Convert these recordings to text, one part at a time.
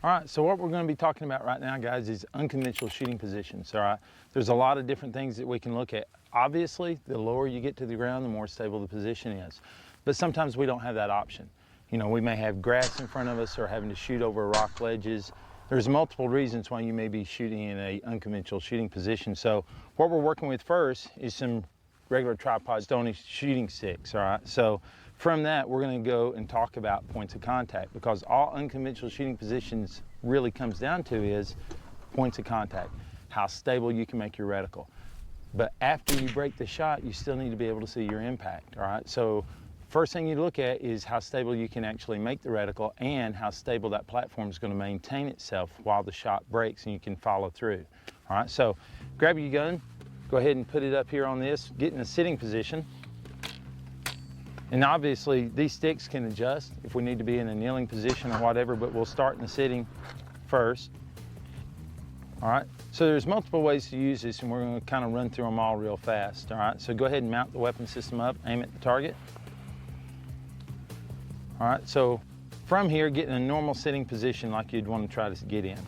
All right, so what we're going to be talking about right now, guys, is unconventional shooting positions, all right? There's a lot of different things that we can look at. Obviously, the lower you get to the ground, the more stable the position is. But sometimes we don't have that option. You know, we may have grass in front of us or having to shoot over rock ledges. There's multiple reasons why you may be shooting in an unconventional shooting position. So what we're working with first is some regular tripod stony shooting sticks, all right? So from that, we're going to go and talk about points of contact, because all unconventional shooting positions really comes down to is points of contact, how stable you can make your reticle. But after you break the shot, you still need to be able to see your impact, all right? So first thing you look at is how stable you can actually make the reticle and how stable that platform is going to maintain itself while the shot breaks and you can follow through, all right? So grab your gun, go ahead and put it up here on this, get in a sitting position. And obviously these sticks can adjust if we need to be in a kneeling position or whatever, but we'll start in the sitting first. All right, so there's multiple ways to use this and we're going to kind of run through them all real fast. All right, so go ahead and mount the weapon system up, aim at the target. All right, so from here, get in a normal sitting position like you'd want to try to get in.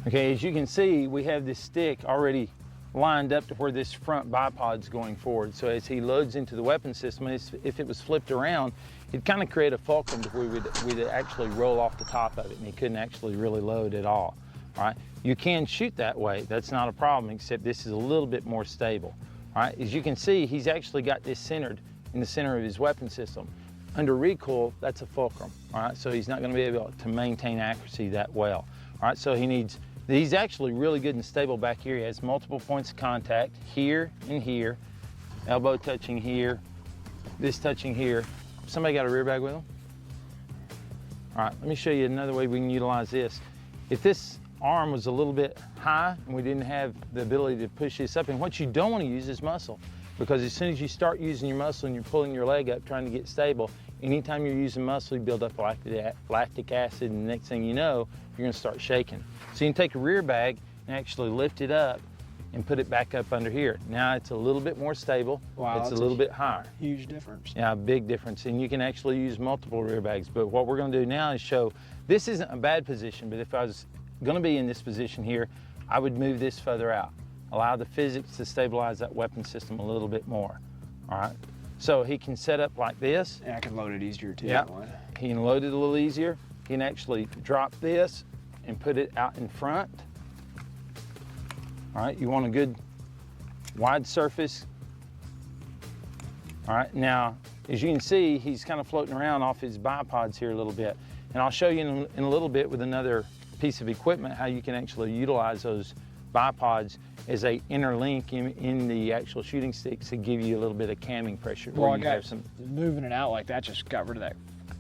Okay, as you can see, we have this stick already lined up to where this front bipod's going forward. So as he loads into the weapon system, if it was flipped around, it'd kind of create a fulcrum to where we'd actually roll off the top of it and he couldn't actually really load at all. All right, you can shoot that way, that's not a problem, except this is a little bit more stable. All right, as you can see, he's actually got this centered in the center of his weapon system. Under recoil, that's a fulcrum, all right? So he's not gonna be able to maintain accuracy that well. All right, so he's actually really good and stable back here. He has multiple points of contact, here and here, elbow touching here, this touching here. Somebody got a rear bag with him? All right, let me show you another way we can utilize this. If this arm was a little bit high and we didn't have the ability to push this up, and what you don't want to use is muscle, because as soon as you start using your muscle and you're pulling your leg up trying to get stable, anytime you're using muscle, you build up lactic acid, and the next thing you know, you're going to start shaking. So you can take a rear bag and actually lift it up and put it back up under here. Now it's a little bit more stable. Wow, it's a little bit higher. Huge difference. Yeah, big difference. And you can actually use multiple rear bags. But what we're going to do now is show, this isn't a bad position, but if I was going to be in this position here, I would move this further out. Allow the physics to stabilize that weapon system a little bit more. All right. So he can set up like this. And I can load it easier too. Yeah. He can load it a little easier. He can actually drop this and put it out in front. All right, you want a good wide surface. All right, now, as you can see, he's kind of floating around off his bipods here a little bit. And I'll show you in a little bit with another piece of equipment how you can actually utilize those bipods as they interlink in the actual shooting sticks to give you a little bit of camming pressure. Well, I got moving it out like that just got rid of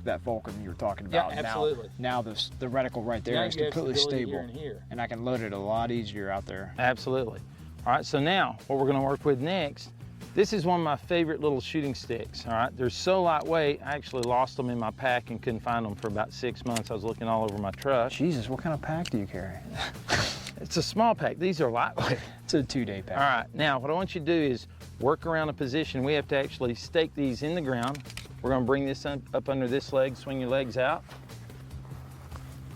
that fulcrum you were talking about. Yeah, absolutely. Now the reticle right there is completely stable, and I can load it a lot easier out there. Absolutely. All right, so now what we're going to work with next, this is one of my favorite little shooting sticks. All right, they're so lightweight, I actually lost them in my pack and couldn't find them for about 6 months. I was looking all over my truck. Jesus, what kind of pack do you carry? It's a small pack. These are lightweight. It's a 2-day pack. All right, now what I want you to do is work around a position. We have to actually stake these in the ground. We're going to bring this up under this leg, swing your legs out.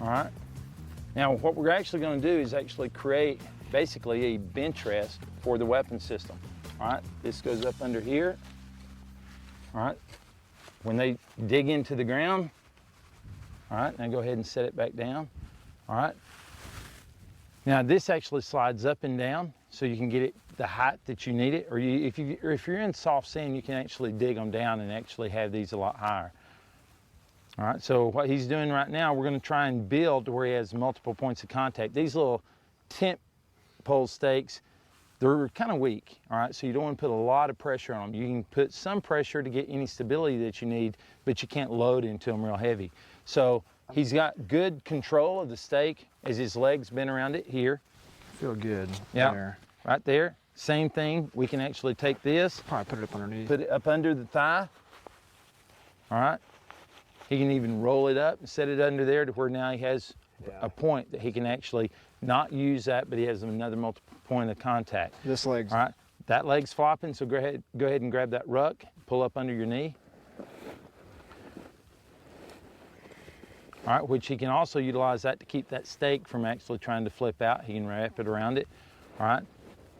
All right. Now what we're actually going to do is actually create basically a bench rest for the weapon system. All right, this goes up under here. All right, when they dig into the ground, all right, now go ahead and set it back down. All right. Now this actually slides up and down so you can get it the height that you need it, or if you're in soft sand, you can actually dig them down and actually have these a lot higher. All right, so what he's doing right now, we're going to try and build to where he has multiple points of contact. These little tent pole stakes, they're kind of weak, all right, so you don't want to put a lot of pressure on them. You can put some pressure to get any stability that you need, but you can't load into them real heavy. So he's got good control of the stake as his legs bend around it here. Feel good. Yeah, there. Right there. Same thing, we can actually take this. Probably put it up underneath. Put it up under the thigh. All right. He can even roll it up and set it under there to where now he has a point that he can actually not use that, but he has another multiple point of contact. This leg's... All right. That leg's flopping, so go ahead and grab that ruck, pull up under your knee. All right, which he can also utilize that to keep that stake from actually trying to flip out. He can wrap it around it. All right,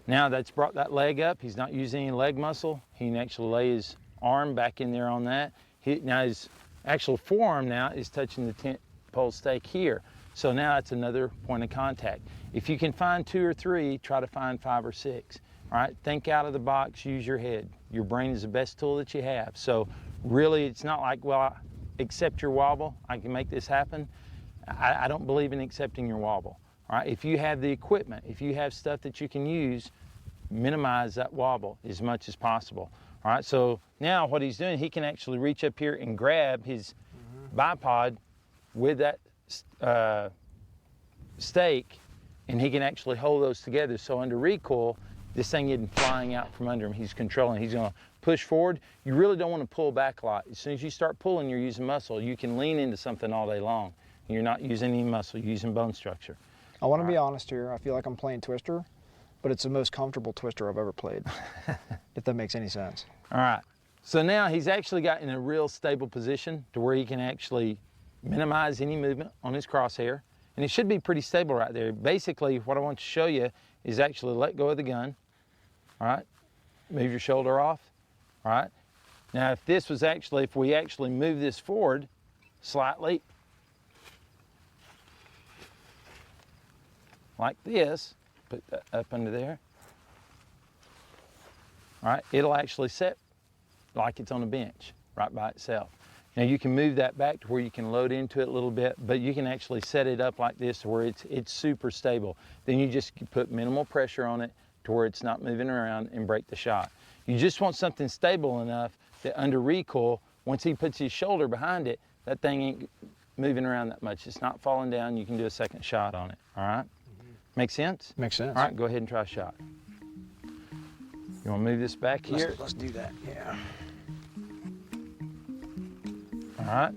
now that's brought that leg up. He's not using any leg muscle. He can actually lay his arm back in there on that. Now his actual forearm now is touching the tent pole stake here. So now it's another point of contact. If you can find 2 or 3, try to find 5 or 6. All right, think out of the box, use your head. Your brain is the best tool that you have. So really, it's not like, well, accept your wobble, I can make this happen. I don't believe in accepting your wobble. All right, if you have the equipment, if you have stuff that you can use, minimize that wobble as much as possible. All right, so now what he's doing, he can actually reach up here and grab his bipod with that stake, and he can actually hold those together. So under recoil, this thing isn't flying out from under him. He's controlling. He's going to push forward. You really don't want to pull back a lot. As soon as you start pulling, you're using muscle. You can lean into something all day long. You're not using any muscle. You're using bone structure. I want to be honest here. I feel like I'm playing Twister, but it's the most comfortable Twister I've ever played, if that makes any sense. All right. So now he's actually got in a real stable position to where he can actually minimize any movement on his crosshair. And it should be pretty stable right there. Basically, what I want to show you is actually let go of the gun. All right. Move your shoulder off. All right. Now, if we actually move this forward slightly, like this, put that up under there. All right, it'll actually set like it's on a bench right by itself. Now you can move that back to where you can load into it a little bit, but you can actually set it up like this to where it's super stable. Then you just put minimal pressure on it to where it's not moving around and break the shot. You just want something stable enough that under recoil, once he puts his shoulder behind it, that thing ain't moving around that much. It's not falling down. You can do a second shot on it, all right? Make sense? Makes sense. All right, go ahead and try a shot. You want to move this back here? Let's do that, yeah. All right.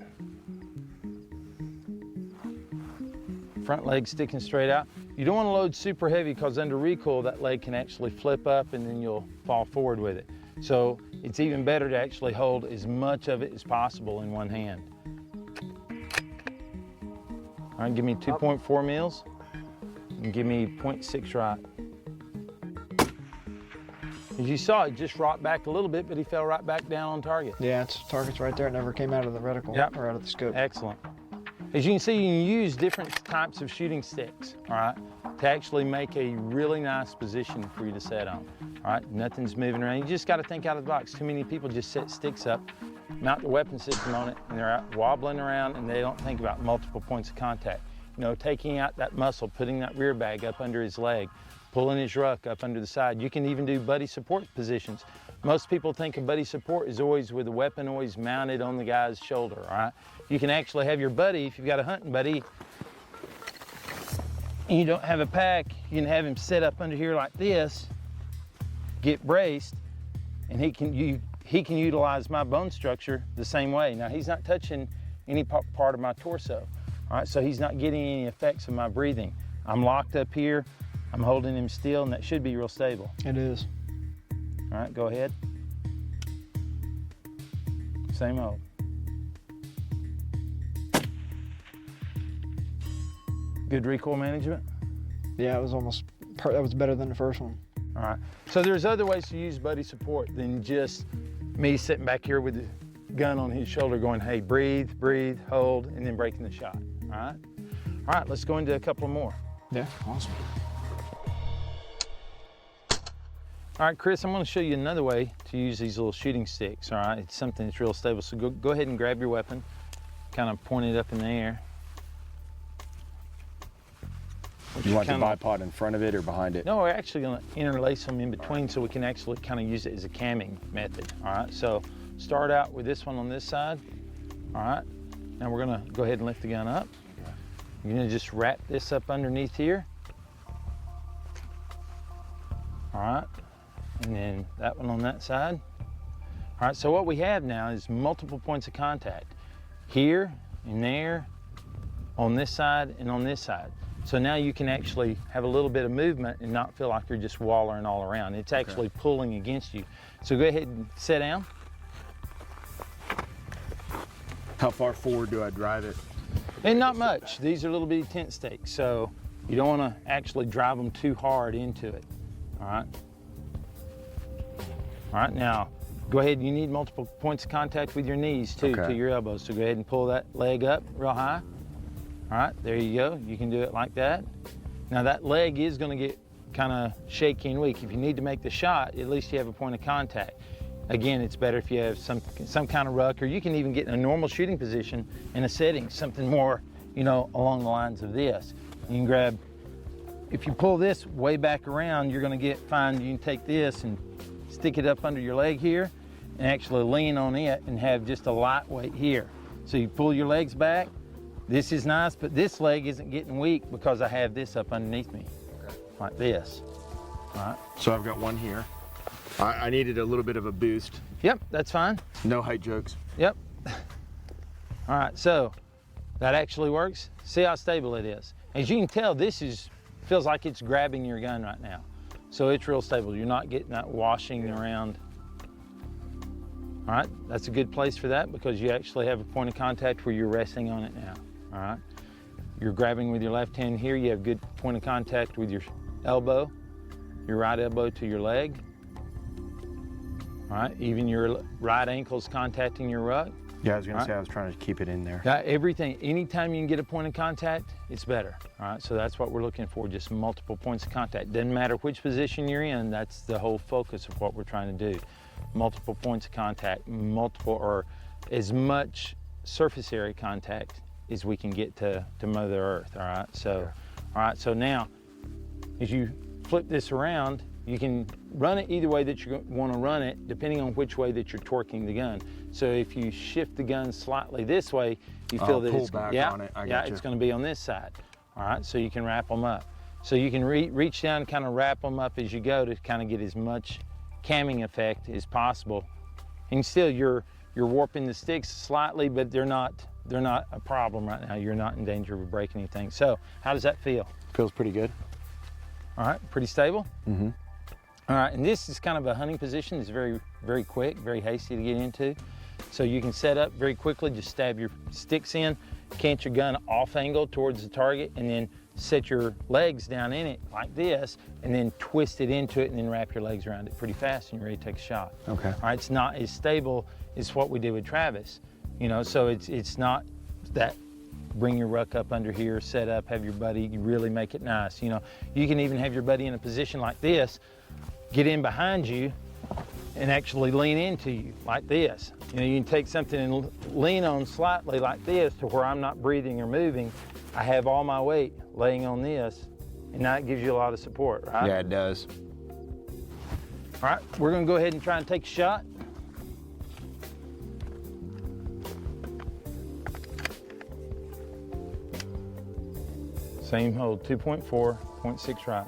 Front leg sticking straight out. You don't want to load super heavy because under recoil, that leg can actually flip up and then you'll fall forward with it. So it's even better to actually hold as much of it as possible in one hand. All right, give me 2.4 mils and give me 0.6 right. As you saw, it just rocked back a little bit, but he fell right back down on target. Yeah, target's right there. It never came out of the reticle or out of the scope. Excellent. As you can see, you can use different types of shooting sticks, all right, to actually make a really nice position for you to set on. All right, nothing's moving around. You just got to think out of the box. Too many people just set sticks up, mount the weapon system on it, and they're out wobbling around, and they don't think about multiple points of contact. You know, taking out that muscle, putting that rear bag up under his leg, pulling his ruck up under the side. You can even do buddy support positions. Most people think of buddy support is always with the weapon always mounted on the guy's shoulder, all right? You can actually have your buddy, if you've got a hunting buddy, and you don't have a pack, you can have him set up under here like this, get braced, and he can utilize my bone structure the same way. Now, he's not touching any part of my torso, all right? So he's not getting any effects of my breathing. I'm locked up here, I'm holding him still, and that should be real stable. It is. All right, go ahead. Same hold. Good recoil management? Yeah, it was almost, that was better than the first one. All right, so there's other ways to use buddy support than just me sitting back here with the gun on his shoulder going, hey, breathe, breathe, hold, and then breaking the shot, all right? All right, let's go into a couple more. Yeah, awesome. All right, Chris, I'm going to show you another way to use these little shooting sticks, all right? It's something that's real stable. So go ahead and grab your weapon, kind of point it up in the air. You want the bipod in front of it or behind it? No, we're actually going to interlace them in between so we can actually kind of use it as a camming method, all right? So start out with this one on this side, all right? Now we're going to go ahead and lift the gun up. You're going to just wrap this up underneath here, all right? And then that one on that side. All right, so what we have now is multiple points of contact. Here and there, on this side and on this side. So now you can actually have a little bit of movement and not feel like you're just wallering all around. It's actually pulling against you. So go ahead and sit down. How far forward do I drive it? And not much. These are little bitty tent stakes, so you don't want to actually drive them too hard into it. All right. All right, now go ahead. You need multiple points of contact with your knees too, Okay. to your elbows. So go ahead and pull that leg up real high. All right, there you go. You can do it like that. Now that leg is going to get kind of shaky and weak. If you need to make the shot, at least you have a point of contact. Again, it's better if you have some kind of ruck, or you can even get in a normal shooting position in a setting, something more, you know, along the lines of this. You can grab, if you pull this way back around, you're going to find you can take this and stick it up under your leg here and actually lean on it and have just a light weight here. So you pull your legs back. This is nice, but this leg isn't getting weak because I have this up underneath me, like this. All right. So I've got one here. I needed a little bit of a boost. Yep, that's fine. No height jokes. Yep. All right, so that actually works. See how stable it is. As you can tell, feels like it's grabbing your gun right now. So it's real stable. You're not getting that washing around. All right, that's a good place for that because you actually have a point of contact where you're resting on it now. All right, you're grabbing with your left hand here. You have good point of contact with your elbow, your right elbow to your leg. All right, even your right ankle's contacting your ruck. Yeah, I was gonna All say right. I was trying to keep it in there. Got everything. Anytime you can get a point of contact, it's better. All right, so that's what we're looking for, just multiple points of contact. Doesn't matter which position you're in, that's the whole focus of what we're trying to do. Multiple points of contact, multiple or as much surface area contact as we can get to Mother Earth, all right? So, all right, so now, as you flip this around, you can run it either way that you want to run it, depending on which way that you're torquing the gun. So if you shift the gun slightly this way, you feel that pull it's back yeah, on it. I yeah, gotcha. it's going to be on this side. All right, so you can wrap them up. So you can reach down and kind of wrap them up as you go to kind of get as much camming effect as possible. And still, you're warping the sticks slightly, but they're not a problem right now. You're not in danger of breaking anything. So how does that feel? Feels pretty good. All right, pretty stable. Mm-hmm. All right, and this is kind of a hunting position. It's very, very quick, very hasty to get into. So you can set up very quickly, just stab your sticks in, cant your gun off angle towards the target, and then set your legs down in it like this, and then twist it into it, and then wrap your legs around it pretty fast, and you're ready to take a shot. Okay. All right, it's not as stable as what we did with Travis, you know, so it's not that bring your ruck up under here, set up, have your buddy, you really make it nice. You know, you can even have your buddy in a position like this, get in behind you and actually lean into you like this. You know, you can take something and lean on slightly like this to where I'm not breathing or moving. I have all my weight laying on this, and that gives you a lot of support, right? Yeah, it does. All right, we're gonna go ahead and try and take a shot. Same hold, 2.4, 0.6 right.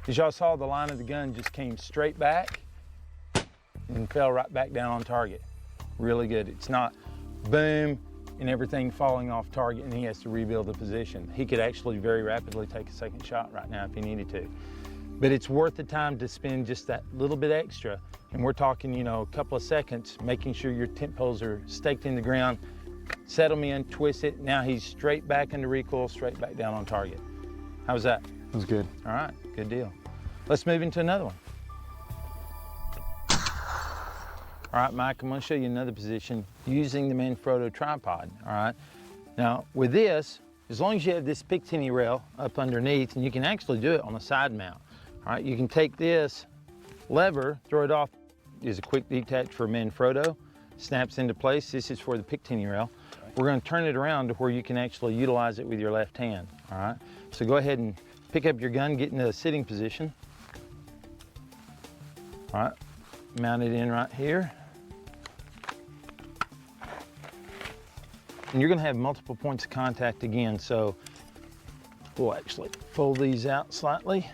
As y'all saw, the line of the gun just came straight back and fell right back down on target. Really good. It's not boom and everything falling off target and he has to rebuild the position. He could actually very rapidly take a second shot right now if he needed to. But it's worth the time to spend just that little bit extra. And we're talking, you know, a couple of seconds, making sure your tent poles are staked in the ground, set them in, twist it. Now he's straight back into recoil, straight back down on target. How's that? That was good. All right, good deal. Let's move into another one. All right, Mike, I'm gonna show you another position using the Manfrotto tripod, all right? Now, with this, as long as you have this Picatinny rail up underneath, and you can actually do it on a side mount, all right? You can take this lever, throw it off, is a quick detach for Manfrotto, snaps into place. This is for the Picatinny rail. We're gonna turn it around to where you can actually utilize it with your left hand, all right? So go ahead and pick up your gun, get into a sitting position. All right, mount it in right here. And you're gonna have multiple points of contact again, so we'll actually fold these out slightly.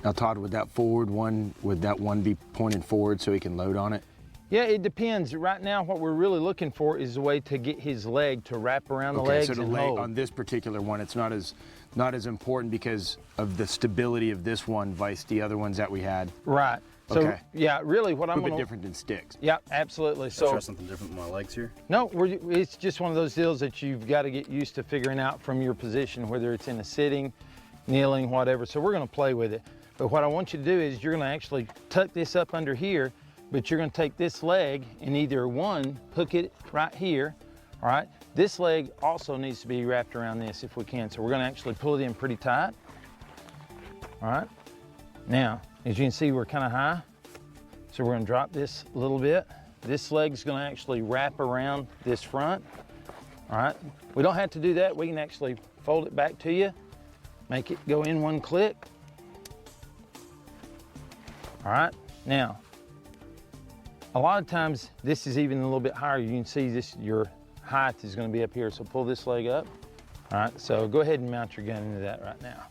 Now, Todd, would that one be pointed forward so he can load on it? Yeah, it depends. Right now, what we're really looking for is a way to get his leg to wrap around the legs so the and leg hold. on this particular one, it's not as important because of the stability of this one versus the other ones that we had. Right. So Okay. yeah, really what A I'm little bit gonna, different than sticks. yeah, absolutely. Try So something different with my legs here. no, it's just one of those deals that you've got to get used to figuring out from your position, whether it's in a sitting, kneeling, whatever. So we're gonna play with it. But what I want you to do is you're gonna actually tuck this up under here, but you're gonna take this leg and either one, hook it right here, all right? This leg also needs to be wrapped around this if we can. So we're gonna actually pull it in pretty tight, all right? Now, as you can see, we're kind of high. So we're gonna drop this a little bit. This leg's gonna actually wrap around this front, all right? We don't have to do that. We can actually fold it back to you, make it go in one click. All right, now, a lot of times this is even a little bit higher. You can see this, your height is gonna be up here. So pull this leg up. All right, so go ahead and mount your gun into that right now.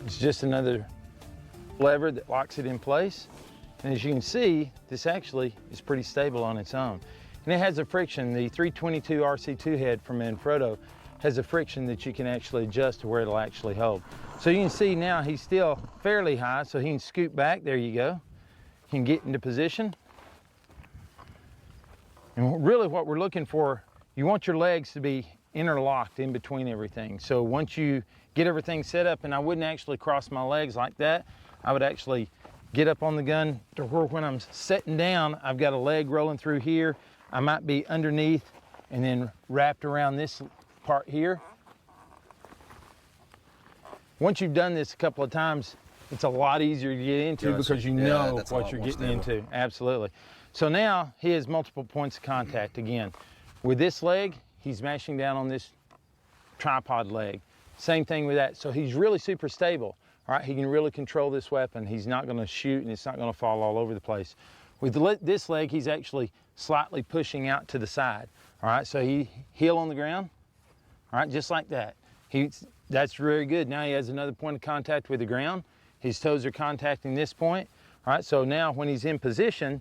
It's just another lever that locks it in place. And as you can see, this actually is pretty stable on its own. And it has a friction. The 322 RC2 head from Manfrotto has a friction that you can actually adjust to where it'll actually hold. So you can see now he's still fairly high, so he can scoot back. There you go. He can get into position. And really what we're looking for, you want your legs to be interlocked in between everything. So once you get everything set up, and I wouldn't actually cross my legs like that, I would actually get up on the gun to where when I'm sitting down, I've got a leg rolling through here. I might be underneath and then wrapped around this part here. Once you've done this a couple of times, it's a lot easier to get into Yeah, because you yeah, know that's a what lot you're more getting stable. into. Absolutely. So now he has multiple points of contact again. With this leg, he's mashing down on this tripod leg. Same thing with that. So he's really super stable. All right, he can really control this weapon. He's not gonna shoot and it's not gonna fall all over the place. With this leg, he's actually slightly pushing out to the side. All right, so he heel on the ground. All right, just like that. That's very good. Now he has another point of contact with the ground. His toes are contacting this point. All right, so now when he's in position,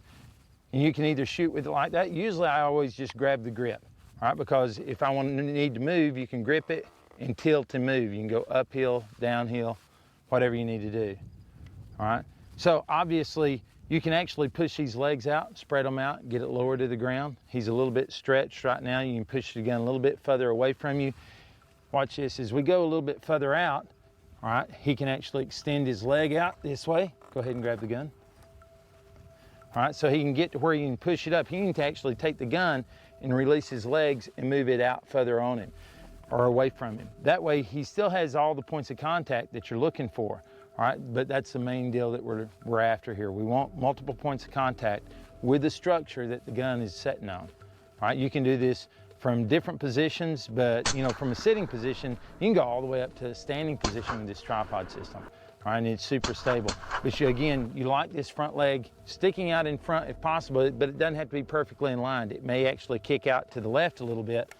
and you can either shoot with it like that. Usually I always just grab the grip, all right, because if I need to move, you can grip it and tilt and move. You can go uphill, downhill, whatever you need to do, all right? So obviously you can actually push these legs out, spread them out, get it lower to the ground. He's a little bit stretched right now. You can push the gun a little bit further away from you. Watch this, as we go a little bit further out, all right, he can actually extend his leg out this way. Go ahead and grab the gun. All right, so he can get to where he can push it up. He can actually take the gun and release his legs and move it out further on him or away from him. That way he still has all the points of contact that you're looking for, all right? But that's the main deal that we're after here. We want multiple points of contact with the structure that the gun is sitting on, all right? You can do this from different positions, but you know, from a sitting position, you can go all the way up to a standing position with this tripod system. All right, and it's super stable. But you like this front leg sticking out in front if possible, but it doesn't have to be perfectly in line. It may actually kick out to the left a little bit,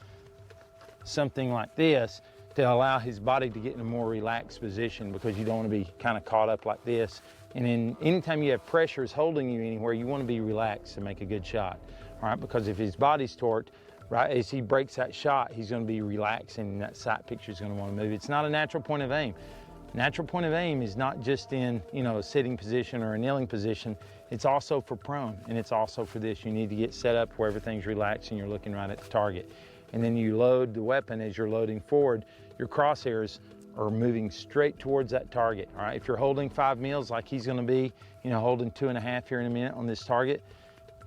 something like this, to allow his body to get in a more relaxed position because you don't want to be kind of caught up like this. And then anytime you have pressures holding you anywhere, you want to be relaxed to make a good shot. All right, because if his body's torqued, right, as he breaks that shot, he's going to be relaxing and that sight picture is going to want to move. It's not a natural point of aim. Natural point of aim is not just in, you know, a sitting position or a kneeling position. It's also for prone, and it's also for this. You need to get set up where everything's relaxed and you're looking right at the target. And then you load the weapon as you're loading forward. Your crosshairs are moving straight towards that target. All right, if you're holding 5 mils like he's going to be, you know, holding 2.5 here in a minute on this target.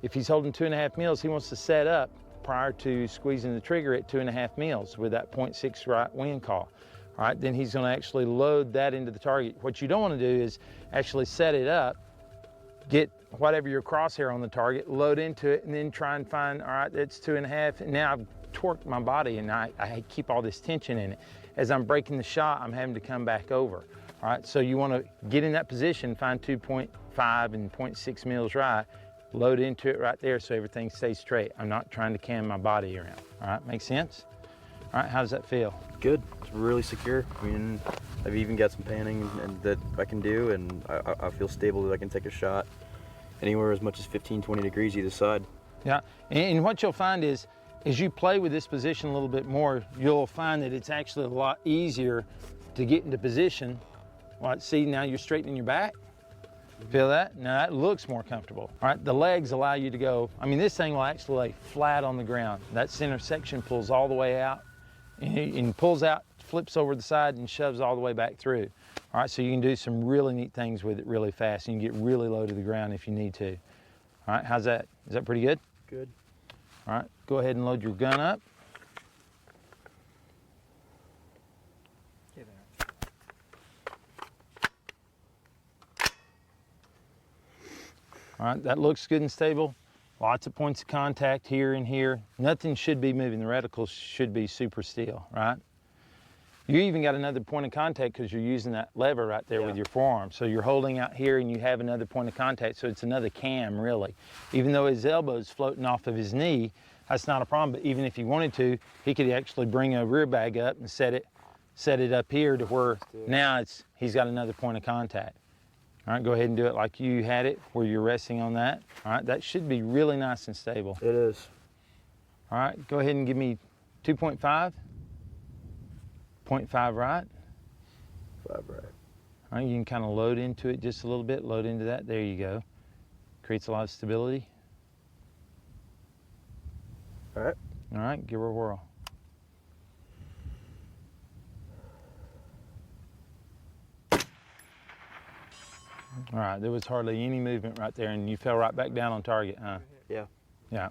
If he's holding 2.5 mils, he wants to set up prior to squeezing the trigger at 2.5 mils with that 0.6 right wind call. All right, then he's going to actually load that into the target. What you don't want to do is actually set it up, get whatever your crosshair on the target, load into it, and then try and find, all right, that's 2.5, and now I've torqued my body and I keep all this tension in it. As I'm breaking the shot, I'm having to come back over. All right, so you want to get in that position, find 2.5 and 0.6 mils right, load into it right there so everything stays straight. I'm not trying to cam my body around. All right, make sense? All right, how does that feel? Good. It's really secure. I mean, I've even got some panning and that I can do, and I feel stable that I can take a shot anywhere as much as 15, 20 degrees either side. Yeah, and what you'll find is, as you play with this position a little bit more, you'll find that it's actually a lot easier to get into position. Well, see, now you're straightening your back. Feel that? Now that looks more comfortable. All right, the legs allow you to go, I mean, this thing will actually lay flat on the ground. That center section pulls all the way out and pulls out, flips over the side and shoves all the way back through. All right, so you can do some really neat things with it really fast, and you can get really low to the ground if you need to. All right, how's that? Is that pretty good? Good. All right, go ahead and load your gun up. All right, that looks good and stable. Lots of points of contact here and here. Nothing should be moving. The reticles should be super still, right? You even got another point of contact because you're using that lever right there with your forearm. So you're holding out here and you have another point of contact. So it's another cam, really. Even though his elbow's floating off of his knee, that's not a problem. But even if he wanted to, he could actually bring a rear bag up and set it up here to where now he's got another point of contact. All right, go ahead and do it like you had it, where you're resting on that. All right, that should be really nice and stable. It is. All right, go ahead and give me 2.5. 0.5 right. 5 right. All right, you can kind of load into it just a little bit, load into that. There you go. Creates a lot of stability. All right. All right, give her a whirl. All right, there was hardly any movement right there, and you fell right back down on target, huh? Yeah. Yeah,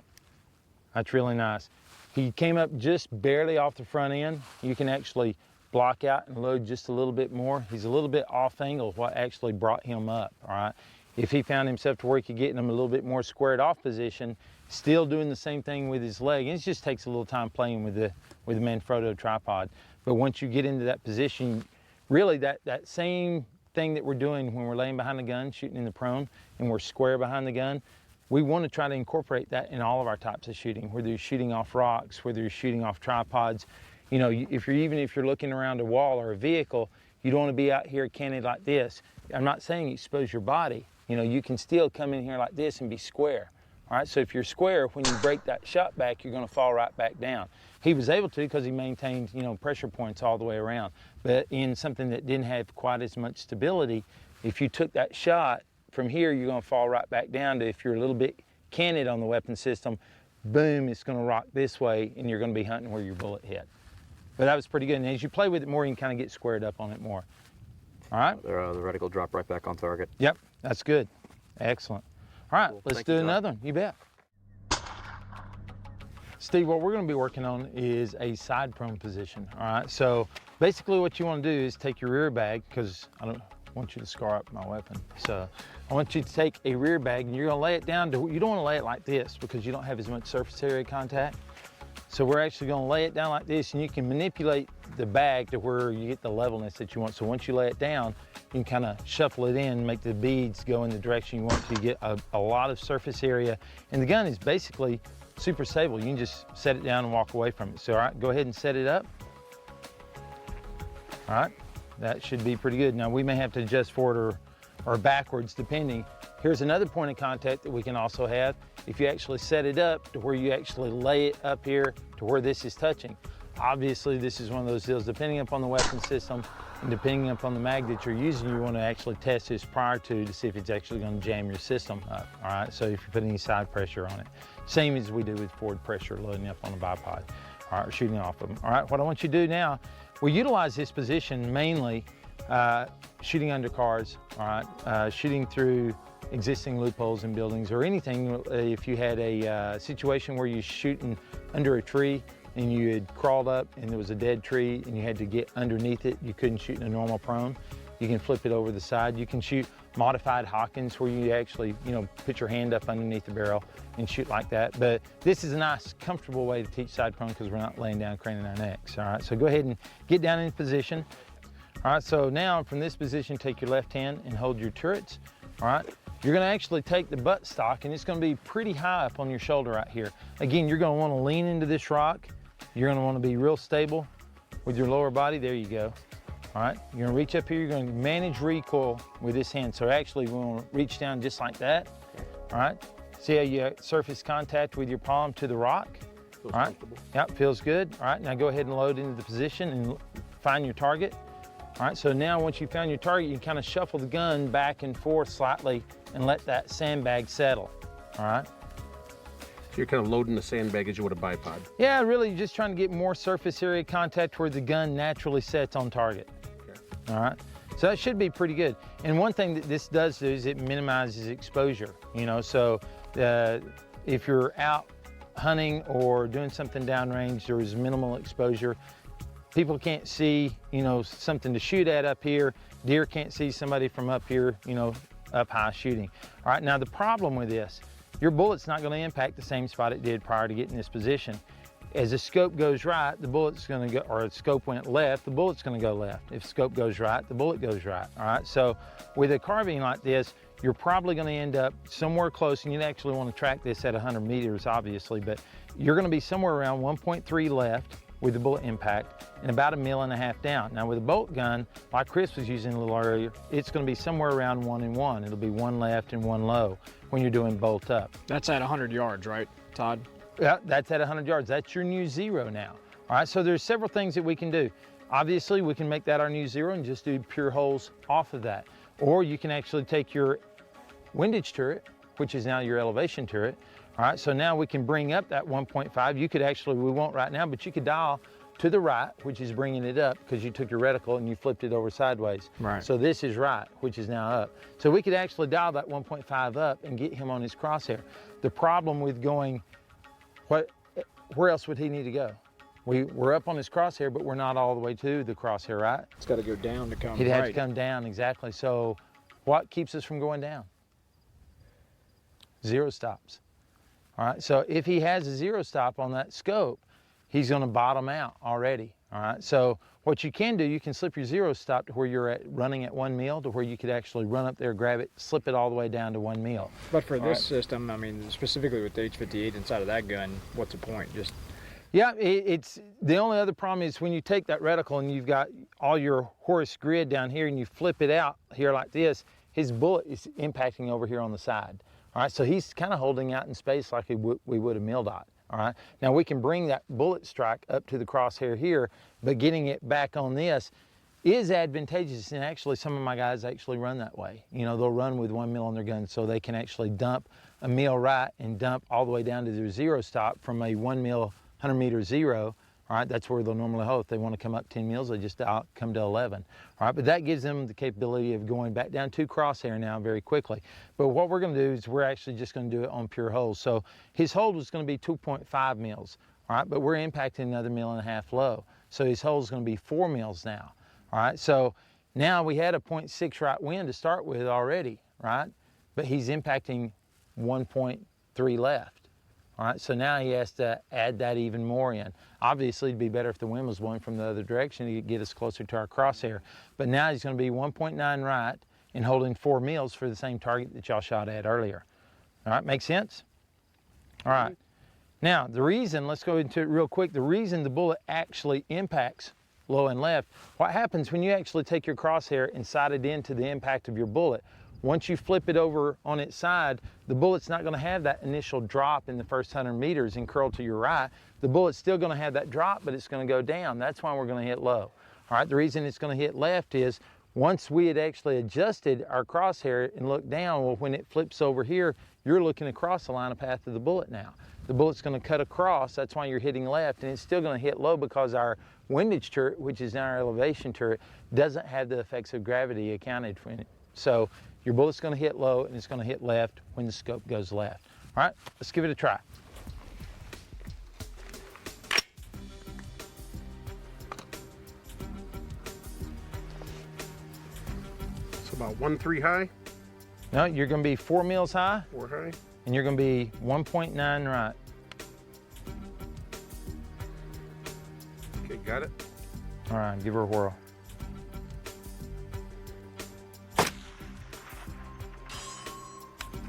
that's really nice. He came up just barely off the front end. You can actually block out and load just a little bit more. He's a little bit off angle, what actually brought him up, all right? If he found himself to where he could get him a little bit more squared off position, still doing the same thing with his leg, and it just takes a little time playing with the Manfrotto tripod. But once you get into that position, really that same thing that we're doing when we're laying behind the gun, shooting in the prone, and we're square behind the gun, we want to try to incorporate that in all of our types of shooting, whether you're shooting off rocks, whether you're shooting off tripods. You know, even if you're looking around a wall or a vehicle, you don't want to be out here canted like this. I'm not saying expose your body. You know, you can still come in here like this and be square. All right, so if you're square, when you break that shot back, you're going to fall right back down. He was able to because he maintained, you know, pressure points all the way around. But in something that didn't have quite as much stability, if you took that shot from here, you're going to fall right back down to, if you're a little bit canted on the weapon system, boom, it's going to rock this way, and you're going to be hunting where your bullet hit. But that was pretty good. And as you play with it more, you can kind of get squared up on it more. All right? The reticle dropped right back on target. Yep, that's good. Excellent. All right, Cool. let's Thank do you, John. another one. You bet. Steve, what we're going to be working on is a side prone position. All right, so basically what you want to do is take your rear bag, because I don't want you to scar up my weapon. So I want you to take a rear bag and you're going to lay it down to, you don't want to lay it like this because you don't have as much surface area contact. So we're actually going to lay it down like this, and you can manipulate the bag to where you get the levelness that you want. So once you lay it down, you can kind of shuffle it in, make the beads go in the direction you want to get a lot of surface area. And the gun is basically super stable. You can just set it down and walk away from it. So all right, go ahead and set it up. All right, that should be pretty good. Now we may have to adjust forward or backwards depending. Here's another point of contact that we can also have. If you actually set it up to where you actually lay it up here to where this is touching. Obviously this is one of those deals, depending upon the weapon system and depending upon the mag that you're using, you want to actually test this prior to see if it's actually going to jam your system up, all right? So if you put any side pressure on it. Same as we do with forward pressure loading up on a bipod, all right, or shooting off of them. All right, what I want you to do now, we utilize this position mainly shooting under cars, all right, shooting through existing loopholes in buildings or anything. If you had a situation where you're shooting under a tree and you had crawled up and there was a dead tree and you had to get underneath it, you couldn't shoot in a normal prone, you can flip it over the side. You can shoot modified Hawkins where you actually, you know, put your hand up underneath the barrel and shoot like that. But this is a nice, comfortable way to teach side prone because we're not laying down, craning our necks, all right? So go ahead and get down in position. All right, so now from this position, take your left hand and hold your turrets, all right? You're gonna actually take the butt stock and it's gonna be pretty high up on your shoulder right here. Again, you're gonna wanna lean into this rock. You're gonna wanna be real stable with your lower body. There you go. All right, you're gonna reach up here. You're gonna manage recoil with this hand. So actually, we're gonna reach down just like that. All right, see how you surface contact with your palm to the rock? Feels all right, comfortable. yep, feels good. All right, now go ahead and load into the position and find your target. All right, so now once you found your target, you kind of shuffle the gun back and forth slightly and let that sandbag settle, all right? So you're kind of loading the sandbag as you would a bipod. Yeah, really just trying to get more surface area contact where the gun naturally sets on target, all right? So that should be pretty good. And one thing that this does do is it minimizes exposure, you know, so if you're out hunting or doing something downrange, there is minimal exposure. People can't see, you know, something to shoot at up here. Deer can't see somebody from up here, you know, up high shooting. All right, now the problem with this, your bullet's not gonna impact the same spot it did prior to getting this position. As the scope goes right, the bullet's gonna go, or the scope went left, the bullet's gonna go left. If scope goes right, the bullet goes right, all right? So with a carbine like this, you're probably gonna end up somewhere close, and you'd actually wanna track this at 100 meters, obviously, but you're gonna be somewhere around 1.3 left with the bullet impact and about 1.5 mils down. Now with a bolt gun, like Chris was using a little earlier, it's gonna be somewhere around 1 and 1. It'll be 1 left and 1 low when you're doing bolt up. That's at 100 yards, right, Todd? Yeah, that's at 100 yards. That's your new zero now. All right, so there's several things that we can do. Obviously, we can make that our new zero and just do pure holes off of that. Or you can actually take your windage turret, which is now your elevation turret. All right, so now we can bring up that 1.5. You could actually, we won't right now, but you could dial to the right, which is bringing it up because you took your reticle and you flipped it over sideways. Right. So this is right, which is now up. So we could actually dial that 1.5 up and get him on his crosshair. The problem with going, where else would he need to go? We're up on his crosshair, but we're not all the way to the crosshair, right? It's got to go down to come He'd right. have to come down, exactly. So what keeps us from going down? Zero stops. All right, so if he has a zero stop on that scope, he's gonna bottom out already, all right? So what you can do, you can slip your zero stop to where you're at running at 1 mil to where you could actually run up there, grab it, slip it all the way down to 1 mil. But for this system, I mean, specifically with the H58 inside of that gun, what's the point? Just Yeah, it's the only other problem is when you take that reticle and you've got all your Horus grid down here and you flip it out here like this, his bullet is impacting over here on the side. All right, so he's kind of holding out in space like we would a MilDOT. All right, now we can bring that bullet strike up to the crosshair here, but getting it back on this is advantageous, and actually some of my guys actually run that way. You know, they'll run with 1 mil on their gun so they can actually dump a mil right and dump all the way down to their zero stop from a 1 mil 100 meter zero. All right, that's where they'll normally hold. If they want to come up 10 mils, they just come to 11. All right, but that gives them the capability of going back down to crosshair now very quickly. But what we're going to do is we're actually just going to do it on pure holes. So his hold was going to be 2.5 mils. All right, but we're impacting another 1.5 mils low. So his hold is going to be 4 mils now. All right, so now we had a 0.6 right wind to start with already, right? But he's impacting 1.3 left. All right, so now he has to add that even more in. Obviously, it'd be better if the wind was blowing from the other direction to get us closer to our crosshair. But now he's going to be 1.9 right and holding 4 mils for the same target that y'all shot at earlier. All right, make sense? All right. Now, the reason, let's go into it real quick, the reason the bullet actually impacts low and left, what happens when you actually take your crosshair and sight it into the impact of your bullet, once you flip it over on its side, the bullet's not going to have that initial drop in the first 100 meters and curl to your right. The bullet's still going to have that drop, but it's going to go down. That's why we're going to hit low. All right, the reason it's going to hit left is once we had actually adjusted our crosshair and looked down, well, when it flips over here, you're looking across the line of path of the bullet now. The bullet's going to cut across, that's why you're hitting left, and it's still going to hit low because our windage turret, which is now our elevation turret, doesn't have the effects of gravity accounted for it. So your bullet's going to hit low and it's going to hit left when the scope goes left. All right, let's give it a try. So about 1.3 high, No, you're going to be 4 mils high 4 high. and you're going to be 1.9 right. Okay, got it. All right, give her a whirl.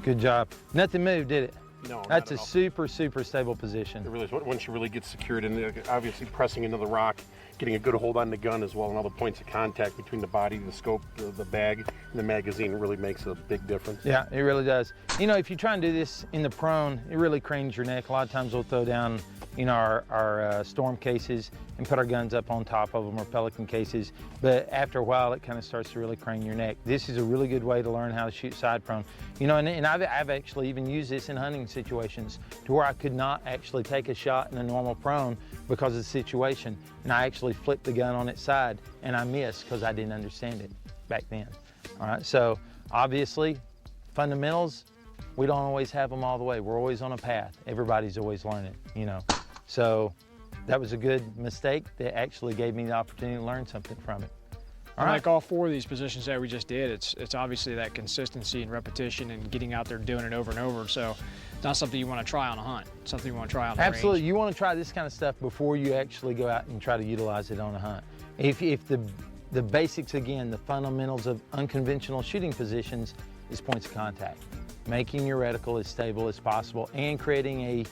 Good job. Nothing moved, did it? No, not That's a at all. super, super stable It position. really is. Once you really get secured in, obviously pressing into the rock, getting a good hold on the gun as well, and all the points of contact between the body, the scope, the bag, and the magazine really makes a big difference. Yeah, it really does. You know, if you try and do this in the prone, it really cranes your neck. A lot of times we'll throw down our storm cases and put our guns up on top of them, or Pelican cases. But after a while, it kind of starts to really crane your neck. This is a really good way to learn how to shoot side prone. And I've actually even used this in hunting situations to where I could not actually take a shot in a normal prone because of the situation. And I actually flipped the gun on its side and I missed because I didn't understand it back then. All right, so obviously, fundamentals, we don't always have them all the way. We're always on a path. Everybody's always learning, So that was a good mistake that actually gave me the opportunity to learn something from it. And like all 4 of these positions that we just did, it's obviously that consistency and repetition and getting out there doing it over and over. So it's not something you want to try on a hunt. It's something you want to try on a Absolutely. range. You want to try this kind of stuff before you actually go out and try to utilize it on a hunt. If the basics, again, the fundamentals of unconventional shooting positions is points of contact. Making your reticle as stable as possible and creating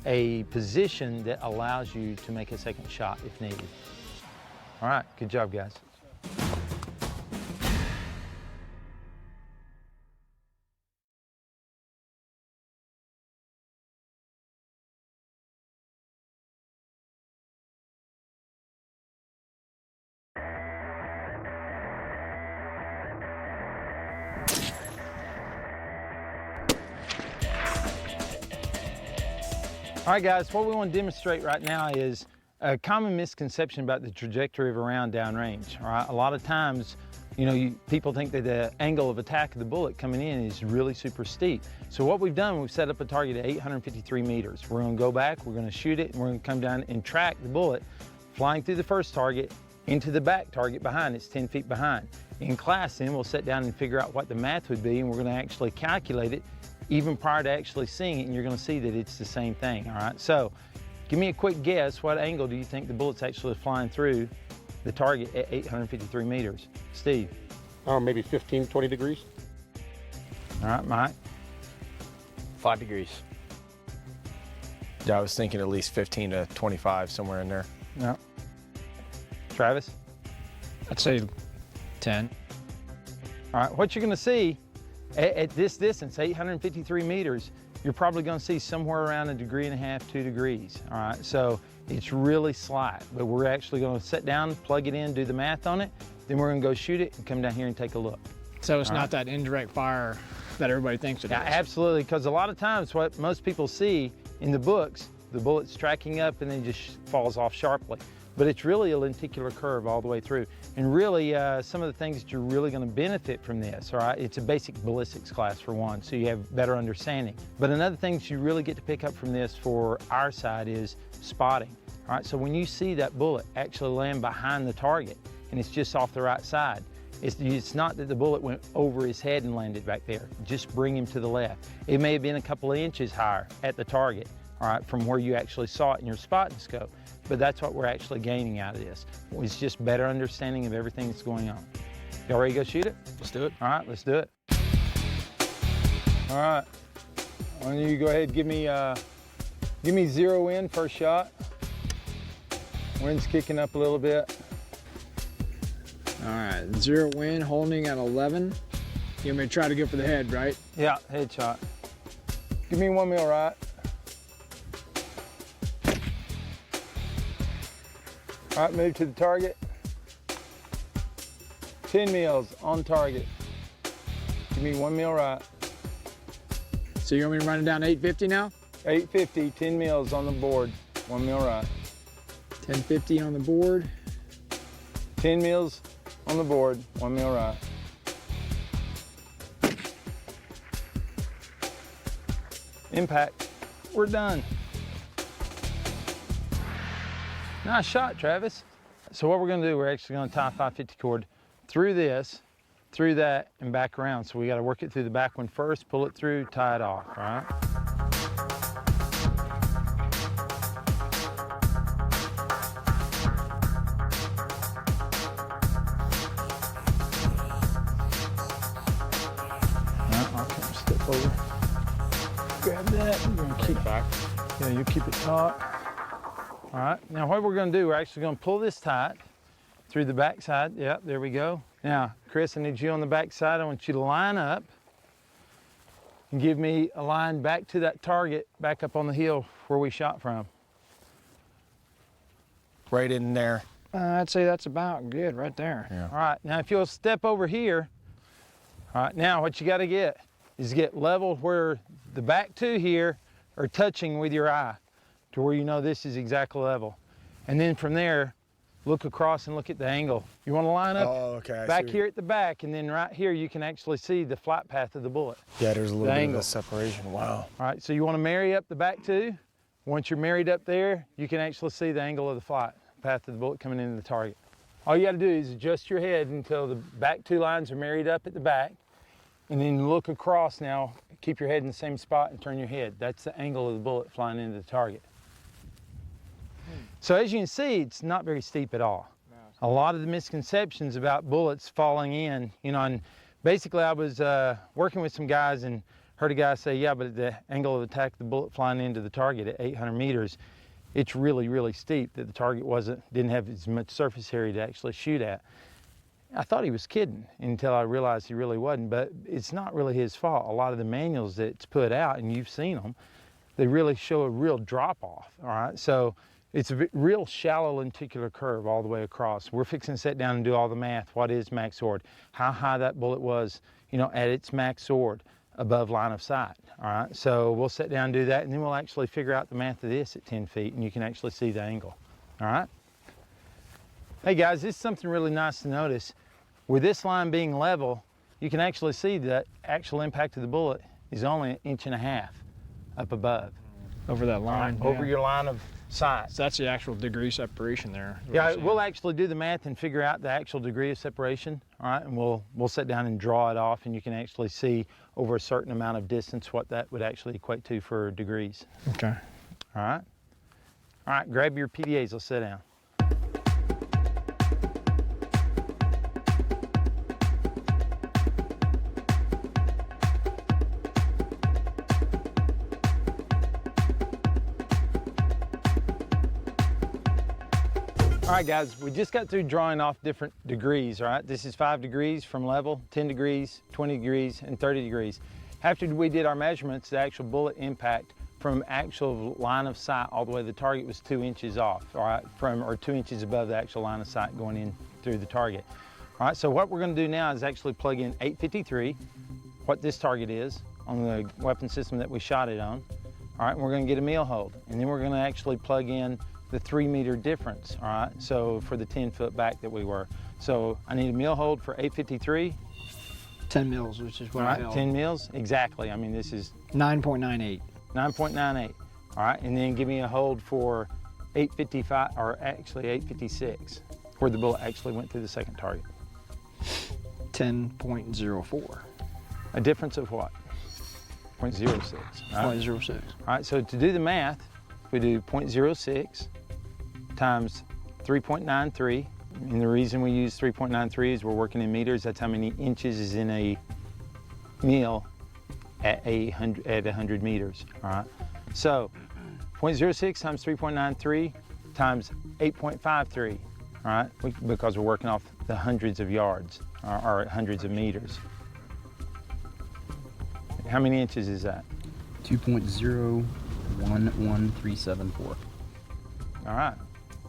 a position that allows you to make a second shot if needed. All right, good job, guys. All right, guys, what we want to demonstrate right now is a common misconception about the trajectory of a round downrange. All right, a lot of times, people think that the angle of attack of the bullet coming in is really super steep. So what we've done, we've set up a target at 853 meters. We're going to go back, we're going to shoot it, and we're going to come down and track the bullet flying through the first target into the back target behind. It's 10 feet behind. In class, then, we'll sit down and figure out what the math would be, and we're going to actually calculate it even prior to actually seeing it, and you're going to see that it's the same thing. All right, so give me a quick guess. What angle do you think the bullet's actually flying through the target at 853 meters? Steve? Maybe 15, 20 degrees. All right, Mike? 5 degrees. Yeah, I was thinking at least 15 to 25, somewhere in there. No. Travis? I'd say 10. All right, what you're going to see at this distance, 853 meters, you're probably going to see somewhere around 1.5 degrees, 2 degrees. All right, so it's really slight, but we're actually going to sit down, plug it in, do the math on it, then we're going to go shoot it and come down here and take a look. So it's not that indirect fire that everybody thinks it is. Yeah, absolutely, because a lot of times what most people see in the books, the bullet's tracking up and then just falls off sharply. But it's really a lenticular curve all the way through. And really, some of the things that you're really going to benefit from this, all right, it's a basic ballistics class for one, so you have better understanding. But another thing that you really get to pick up from this for our side is spotting. All right, so when you see that bullet actually land behind the target and it's just off the right side, it's not that the bullet went over his head and landed back there. Just bring him to the left. It may have been a couple of inches higher at the target, all right, from where you actually saw it in your spotting scope. But that's what we're actually gaining out of this. It's just better understanding of everything that's going on. Y'all ready to go shoot it? Let's do it. All right, let's do it. All right, why don't you go ahead, give me 0 in first shot. Wind's kicking up a little bit. All right, 0 wind, holding at 11. You want me to try to go for the head, right? Yeah, headshot. Give me 1 mil right. All right, move to the target. 10 mils on target. Give me 1 mil right. So you want me to run it down to 850 now? 850, 10 mils on the board. 1 mil right. 1050 on the board. 10 mils on the board. 1 mil right. Impact. We're done. Nice shot, Travis. So what we're going to do, we're actually going to tie a 550 cord through this, through that, and back around. So we got to work it through the back one first, pull it through, tie it off, all right? I'll come step over. Grab that. We're going to keep it back. Yeah, you keep it taut. All right, now what we're going to do, we're actually going to pull this tight through the back side. Yep, there we go. Now, Chris, I need you on the back side. I want you to line up and give me a line back to that target, back up on the hill where we shot from. right in there. I'd say that's about good right there. Yeah. All right, now if you'll step over here, all right, now what you gotta get is get level where the back two here are touching with your eye to where you know this is exactly level. And then from there, look across and look at the angle. You wanna line up Okay. back here at the back, and then right here you can actually see the flight path of the bullet. Yeah, there's a little the bit angle. of a separation. Wow. All right, so you wanna marry up the back two. Once you're married up there, you can actually see the angle of the flight path of the bullet coming into the target. All you gotta do is adjust your head until the back two lines are married up at the back, and then look across now, keep your head in the same spot and turn your head. That's the angle of the bullet flying into the target. So as you can see, it's not very steep at all. A lot of the misconceptions about bullets falling in, you know, and basically I was working with some guys and heard a guy say, yeah, but the angle of attack of the bullet flying into the target at 800 meters, it's really, really steep, that the target didn't have as much surface area to actually shoot at. I thought he was kidding until I realized he really wasn't, but it's not really his fault. A lot of the manuals that's put out, and you've seen them, they really show a real drop off, all right? So it's a real shallow lenticular curve all the way across. We're fixing to sit down and do all the math. What is max sword? How high that bullet was, you know, at its max sword above line of sight, all right? So we'll sit down and do that, and then we'll actually figure out the math of this at 10 feet, and you can actually see the angle, all right? Hey guys, this is something really nice to notice. With this line being level, you can actually see that actual impact of the bullet is only 1.5 inches up above. Over that line. Over your line of sight. So that's the actual degree separation there. is what Yeah, you're saying. we'll actually do the math and figure out the actual degree of separation, all right? And we'll sit down and draw it off, and you can actually see over a certain amount of distance what that would actually equate to for degrees, Okay. all right? All right, grab your PDAs, let's sit down. All right, guys, we just got through drawing off different degrees, all right? This is 5 degrees from level, 10 degrees, 20 degrees, and 30 degrees. After we did our measurements, the actual bullet impact from actual line of sight all the way to the target was 2 inches off, all right? Or 2 inches above the actual line of sight going in through the target. All right, so what we're gonna do now is actually plug in 853, what this target is on the weapon system that we shot it on. All right, and we're gonna get a meal hold, and then we're gonna actually plug in the 3 meter difference, all right? So for the 10 foot back that we were. So I need a meal hold for 853, 10 mils, which is what all I right, held. 10 mils, exactly. I mean, this is 9.98. 9.98, all right? And then give me a hold for 855, or actually 856, where the bullet actually went through the second target. 10.04. A difference of what? 0.06, all right? 0.06. All right, so to do the math, we do 0.06 times 3.93. And the reason we use 3.93 is we're working in meters. That's how many inches is in a mil at 100 meters, all right? So 0.06 times 3.93 times 8.53, all right? Because we're working off the hundreds of yards, or hundreds of meters. How many inches is that? 2.011374. All right.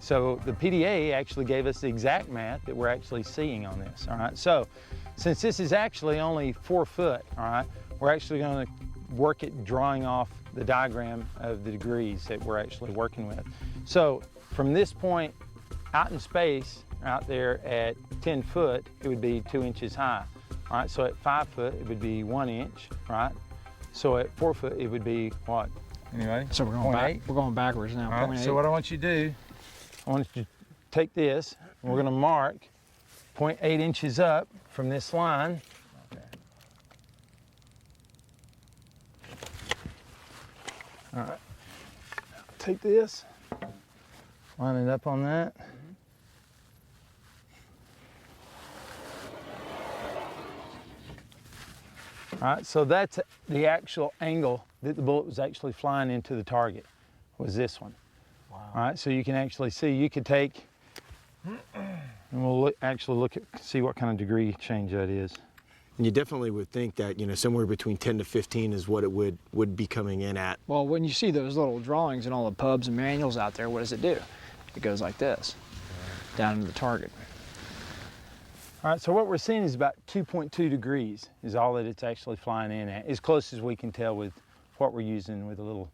So the PDA actually gave us the exact math that we're actually seeing on this, all right? So since this is actually only 4 foot, all right, we're actually gonna work at drawing off the diagram of the degrees that we're actually working with. So from this point out in space, out there at 10 foot, it would be 2 inches high, all right? So at 5 foot, it would be 1 inch, right? So at 4 foot, it would be what? Anyway, So we're going 0.8. back. We're going backwards now. All right, 0.8. so what I want you to do, I want you to take this, and we're gonna mark 0.8 inches up from this line. All right, take this, line it up on that. All right, so that's the actual angle that the bullet was actually flying into the target, was this one. Wow. All right, so you can actually see, you could take, and we'll see what kind of degree change that is. And you definitely would think that, you know, somewhere between 10 to 15 is what it would be coming in at. Well, when you see those little drawings and all the pubs and manuals out there, what does it do? It goes like this, down into the target. All right, so what we're seeing is about 2.2 degrees is all that it's actually flying in at, as close as we can tell with what we're using with a little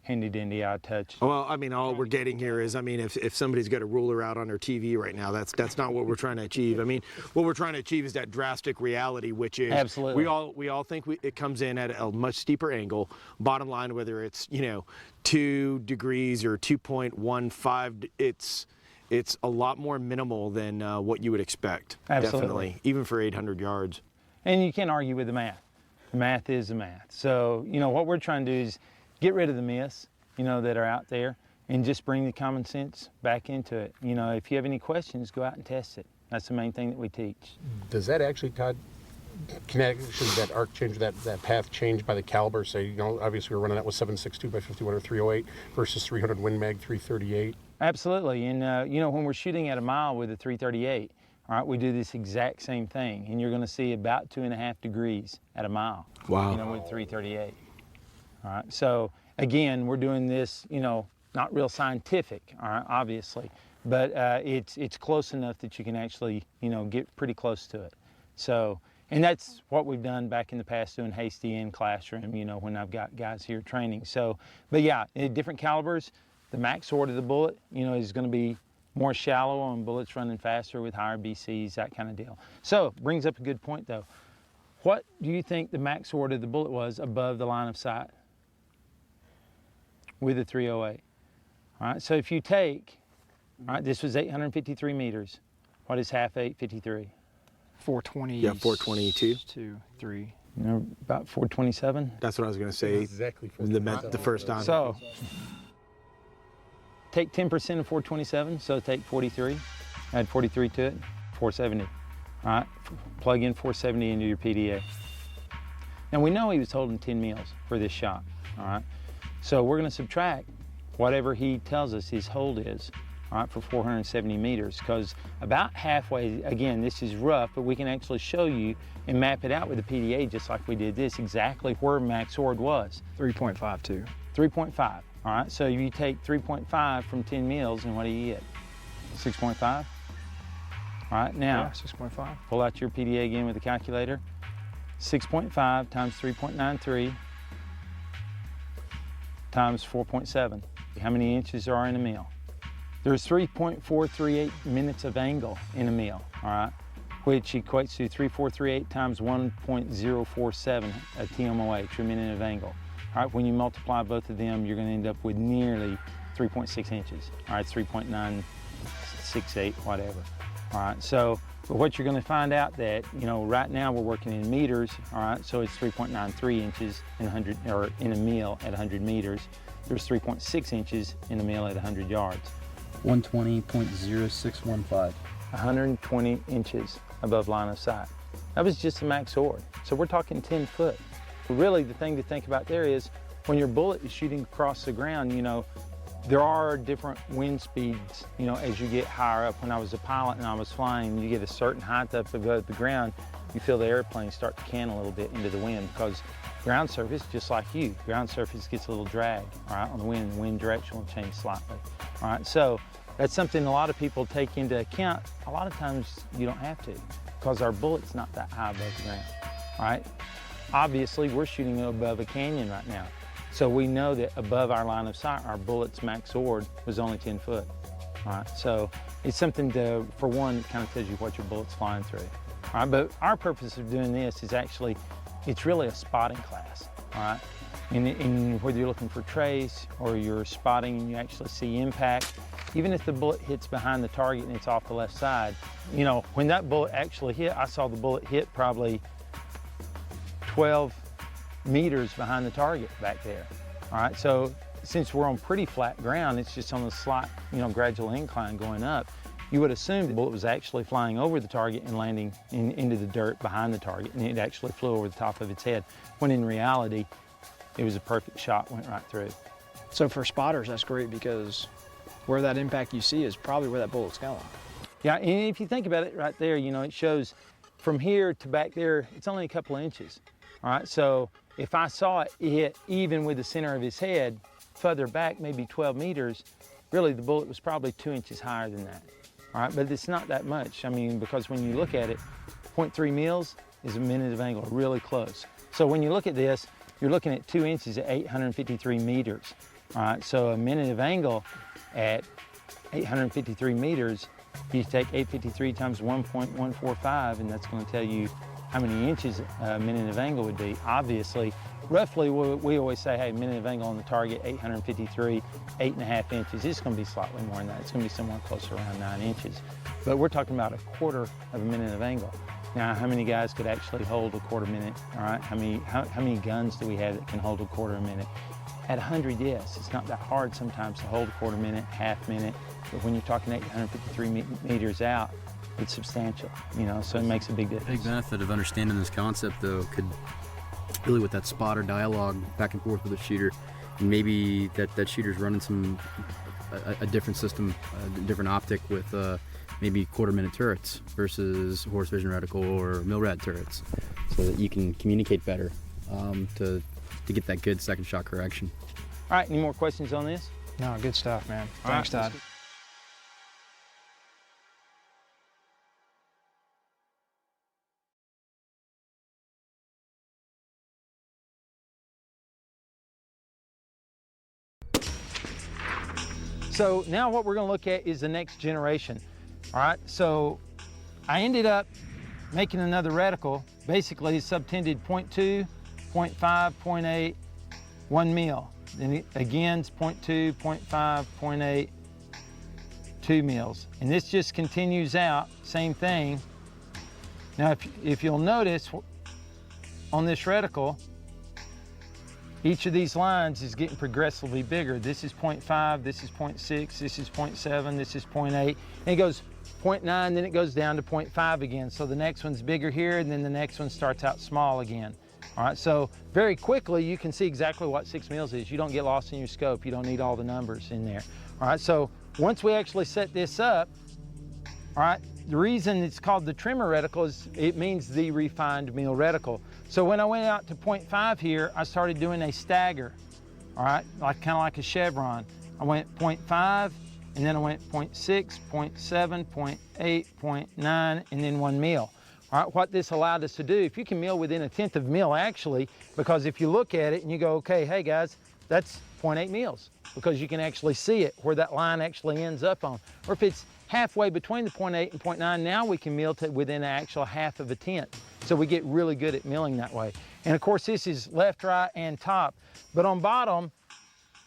handy dandy iTouch. Well, I mean, all we're getting here is, I mean, if somebody's got a ruler out on their TV right now, that's not what we're trying to achieve. I mean, what we're trying to achieve is that drastic reality, which is Absolutely. we all think it comes in at a much steeper angle. Bottom line, whether it's 2 degrees or 2.15, it's a lot more minimal than what you would expect. Absolutely. Definitely, even for 800 yards. And you can't argue with the math. The math is the math. So, what we're trying to do is get rid of the myths, that are out there and just bring the common sense back into it. If you have any questions, go out and test it. That's the main thing that we teach. Does that actually, Todd, can actually that arc change, that path change by the caliber? Say, obviously we're running that with 7.62 by 51 or 308 versus 300 Win Mag 338. Absolutely. And, when we're shooting at a mile with a 338, all right, we do this exact same thing. And you're going to see about 2.5 degrees at a mile. Wow. With 338. All right, so again, we're doing this, not real scientific, all right, obviously, but it's close enough that you can actually, get pretty close to it. So, and that's what we've done back in the past doing Hasty in classroom, when I've got guys here training. So, but yeah, different calibers, the max ord of the bullet, is going to be more shallow on bullets running faster with higher BCs, that kind of deal. So, brings up a good point though. What do you think the max ord of the bullet was above the line of sight with a 308? All right, so if you take, all right, this was 853 meters. What is half 853? 420. Yeah, 422. 2, 3. About 427. That's what I was going to say. Exactly. The first time. So take 10% of 427, so take 43. Add 43 to it, 470. All right, plug in 470 into your PDA. Now we know he was holding 10 mils for this shot, all right? So we're gonna subtract whatever he tells us his hold is, all right, for 470 meters, because about halfway, again, this is rough, but we can actually show you and map it out with the PDA just like we did this, exactly where max ord was. 3.52. 3.5, all right? So you take 3.5 from 10 mils, and what do you get? 6.5? All right, now, Yeah, 6.5. pull out your PDA again with the calculator. 6.5 times 3.93 times 4.7. How many inches are in a mil? There's 3.438 minutes of angle in a mil, all right? Which equates to 3.438 times 1.047, a TMOH, a minute of angle. All right, when you multiply both of them, you're gonna end up with nearly 3.6 inches. All right, 3.968, whatever. All right, so but what you're going to find out that, right now we're working in meters, all right, so it's 3.93 inches in 100, or in a mil at 100 meters. There's 3.6 inches in a mil at 100 yards. 120.0615. 120 inches above line of sight. That was just the max ord. So we're talking 10 foot. But really the thing to think about there is when your bullet is shooting across the ground, there are different wind speeds, as you get higher up. When I was a pilot and I was flying, you get a certain height up above the ground, you feel the airplane start to can a little bit into the wind because ground surface, just like you, ground surface gets a little drag, all right, on the wind direction will change slightly, all right? So that's something a lot of people take into account. A lot of times you don't have to because our bullet's not that high above the ground, all right? Obviously, we're shooting above a canyon right now. So we know that above our line of sight, our bullet's max ord was only 10 foot. All right, so it's something to, for one, it kind of tells you what your bullet's flying through. All right, but our purpose of doing this is actually, it's really a spotting class. All right, and whether you're looking for trace or you're spotting and you actually see impact, even if the bullet hits behind the target and it's off the left side, when that bullet actually hit, I saw the bullet hit probably 12 meters behind the target back there. All right, so since we're on pretty flat ground, it's just on a slight, gradual incline going up, you would assume the bullet was actually flying over the target and landing into the dirt behind the target, and it actually flew over the top of its head, when in reality, it was a perfect shot, went right through. So for spotters, that's great because where that impact you see is probably where that bullet's going. Yeah, and if you think about it right there, it shows from here to back there, it's only a couple of inches. All right, so if I saw it hit even with the center of his head, further back, maybe 12 meters, really the bullet was probably 2 inches higher than that. All right, but it's not that much. I mean, because when you look at it, 0.3 mils is a minute of angle, really close. So when you look at this, you're looking at 2 inches at 853 meters. All right, so a minute of angle at 853 meters, you take 853 times 1.145, and that's going to tell you how many inches a minute of angle would be. Obviously, roughly, we always say, hey, minute of angle on the target, 853, 8.5 inches. It's going to be slightly more than that. It's going to be somewhere close to around 9 inches. But we're talking about a quarter of a minute of angle. Now, how many guys could actually hold a quarter minute? All right, how many guns do we have that can hold a quarter minute? At 100, yes, it's not that hard sometimes to hold a quarter minute, half minute, but when you're talking 853 meters out, it's substantial, you know, so it makes a big difference. Big benefit of understanding this concept, though, could really with that spotter dialogue back and forth with the shooter, and maybe that shooter's running a different system, a different optic with maybe quarter-minute turrets versus horse vision reticle or MILRAD turrets, so that you can communicate better to get that good second shot correction. All right, any more questions on this? No, good stuff, man. All Thanks, right, Todd. So now what we're going to look at is the next generation. All right, so I ended up making another reticle, basically subtended 0.2, 0.5, 0.8, 1 mil. Then again, it's 0.2, 0.5, 0.8, 2 mils. And this just continues out, same thing. Now, if you'll notice on this reticle, each of these lines is getting progressively bigger. This is 0.5, this is 0.6, this is 0.7, this is 0.8, and it goes 0.9, then it goes down to 0.5 again. So the next one's bigger here, and then the next one starts out small again. All right, so very quickly you can see exactly what 6 mils is. You don't get lost in your scope. You don't need all the numbers in there. All right, so once we actually set this up, all right, the reason it's called the trimmer reticle is it means the refined mil reticle. So when I went out to 0.5 here, I started doing a stagger, all right, kind of like a chevron. I went 0.5, and then I went 0.6, 0.7, 0.8, 0.9, and then 1 mil. All right, what this allowed us to do, if you can mill within 1/10 of mil actually, because if you look at it and you go, okay, hey guys, that's 0.8 mils, because you can actually see it where that line actually ends up on. Or if it's halfway between the 0.8 and 0.9, now we can mill to within an actual 1/2 of a tenth. So we get really good at milling that way. And of course, this is left, right, and top. But on bottom,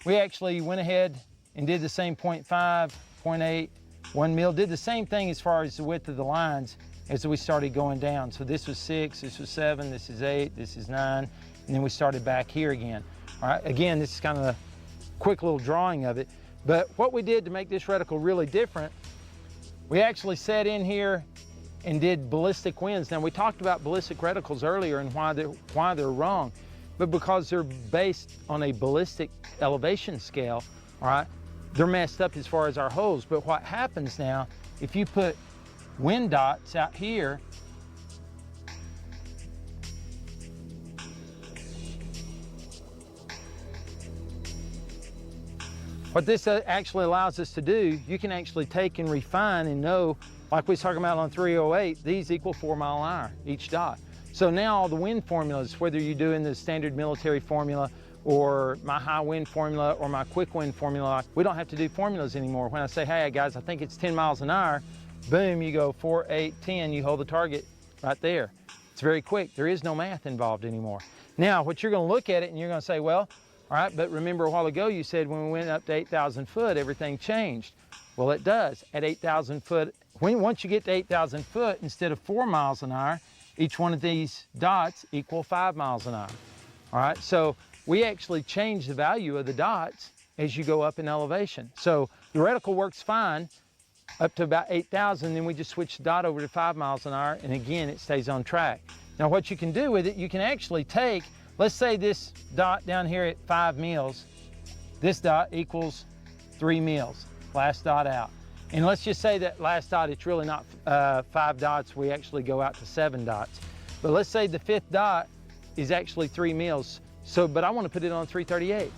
we actually went ahead and did the same 0.5, 0.8, 1 mil, did the same thing as far as the width of the lines as we started going down. So this was 6, this was 7, this is 8, this is 9, and then we started back here again. All right, again, this is kind of a quick little drawing of it. But what we did to make this reticle really different, we actually sat in here and did ballistic winds. Now, we talked about ballistic reticles earlier and why they're wrong, but because they're based on a ballistic elevation scale, all right, they're messed up as far as our holes. But what happens now, if you put wind dots out here, what this actually allows us to do, you can actually take and refine and know, like we was talking about on 308, these equal 4 mile an hour, each dot. So now all the wind formulas, whether you're doing the standard military formula or my high wind formula or my quick wind formula, we don't have to do formulas anymore. When I say, hey guys, I think it's 10 miles an hour, boom, you go 4, 8, 10, you hold the target right there. It's very quick. There is no math involved anymore. Now, what you're going to look at it and you're going to say, well, all right, but remember a while ago you said when we went up to 8,000 foot, everything changed. Well, it does. At 8,000 foot, once you get to 8,000 foot, instead of 4 miles an hour, each one of these dots equal 5 miles an hour. All right, so we actually change the value of the dots as you go up in elevation. So the reticle works fine up to about 8,000, then we just switch the dot over to 5 miles an hour, and again, it stays on track. Now, what you can do with it, you can actually take, let's say this dot down here at 5 mils, this dot equals 3 mils, last dot out. And let's just say that last dot, it's really not 5 dots, we actually go out to 7 dots. But let's say the 5th dot is actually 3 mils, but I want to put it on 338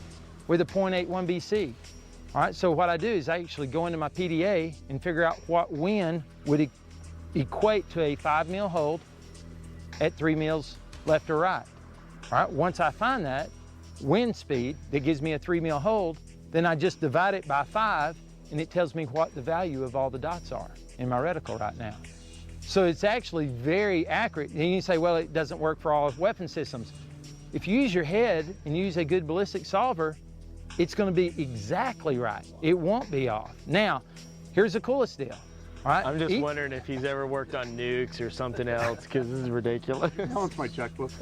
with a 0.81 BC. All right, so what I do is I actually go into my PDA and figure out what wind would equate to a 5 mil hold at 3 mils left or right. All right, once I find that wind speed that gives me a 3 mil hold, then I just divide it by 5 and it tells me what the value of all the dots are in my reticle right now. So it's actually very accurate. And you say, well, it doesn't work for all weapon systems. If you use your head and use a good ballistic solver, it's going to be exactly right. It won't be off. Now, here's the coolest deal. All right? I'm just wondering if he's ever worked on nukes or something else, because this is ridiculous. That was my checklist.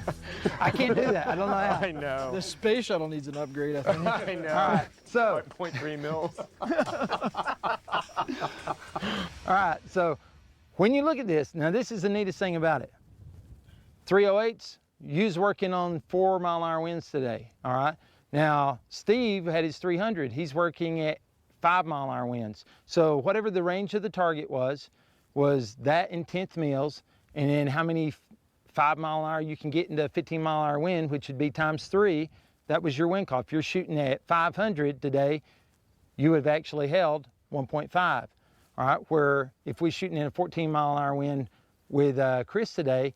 I can't do that. I don't know how. I know. The space shuttle needs an upgrade, I think. I know. All right, so 5.3 mils. all right, so when you look at this, now this is the neatest thing about it. 308s, you's working on 4 mile an hour winds today, all right? Now, Steve had his 300. He's working at 5 mile an hour winds. So whatever the range of the target was that in 10th mils, and then how many 5 mile an hour you can get into 15 mile an hour wind, which would be times 3, that was your wind call. If you're shooting at 500 today, you would have actually held 1.5. All right, where if we're shooting in a 14 mile an hour wind with Chris today,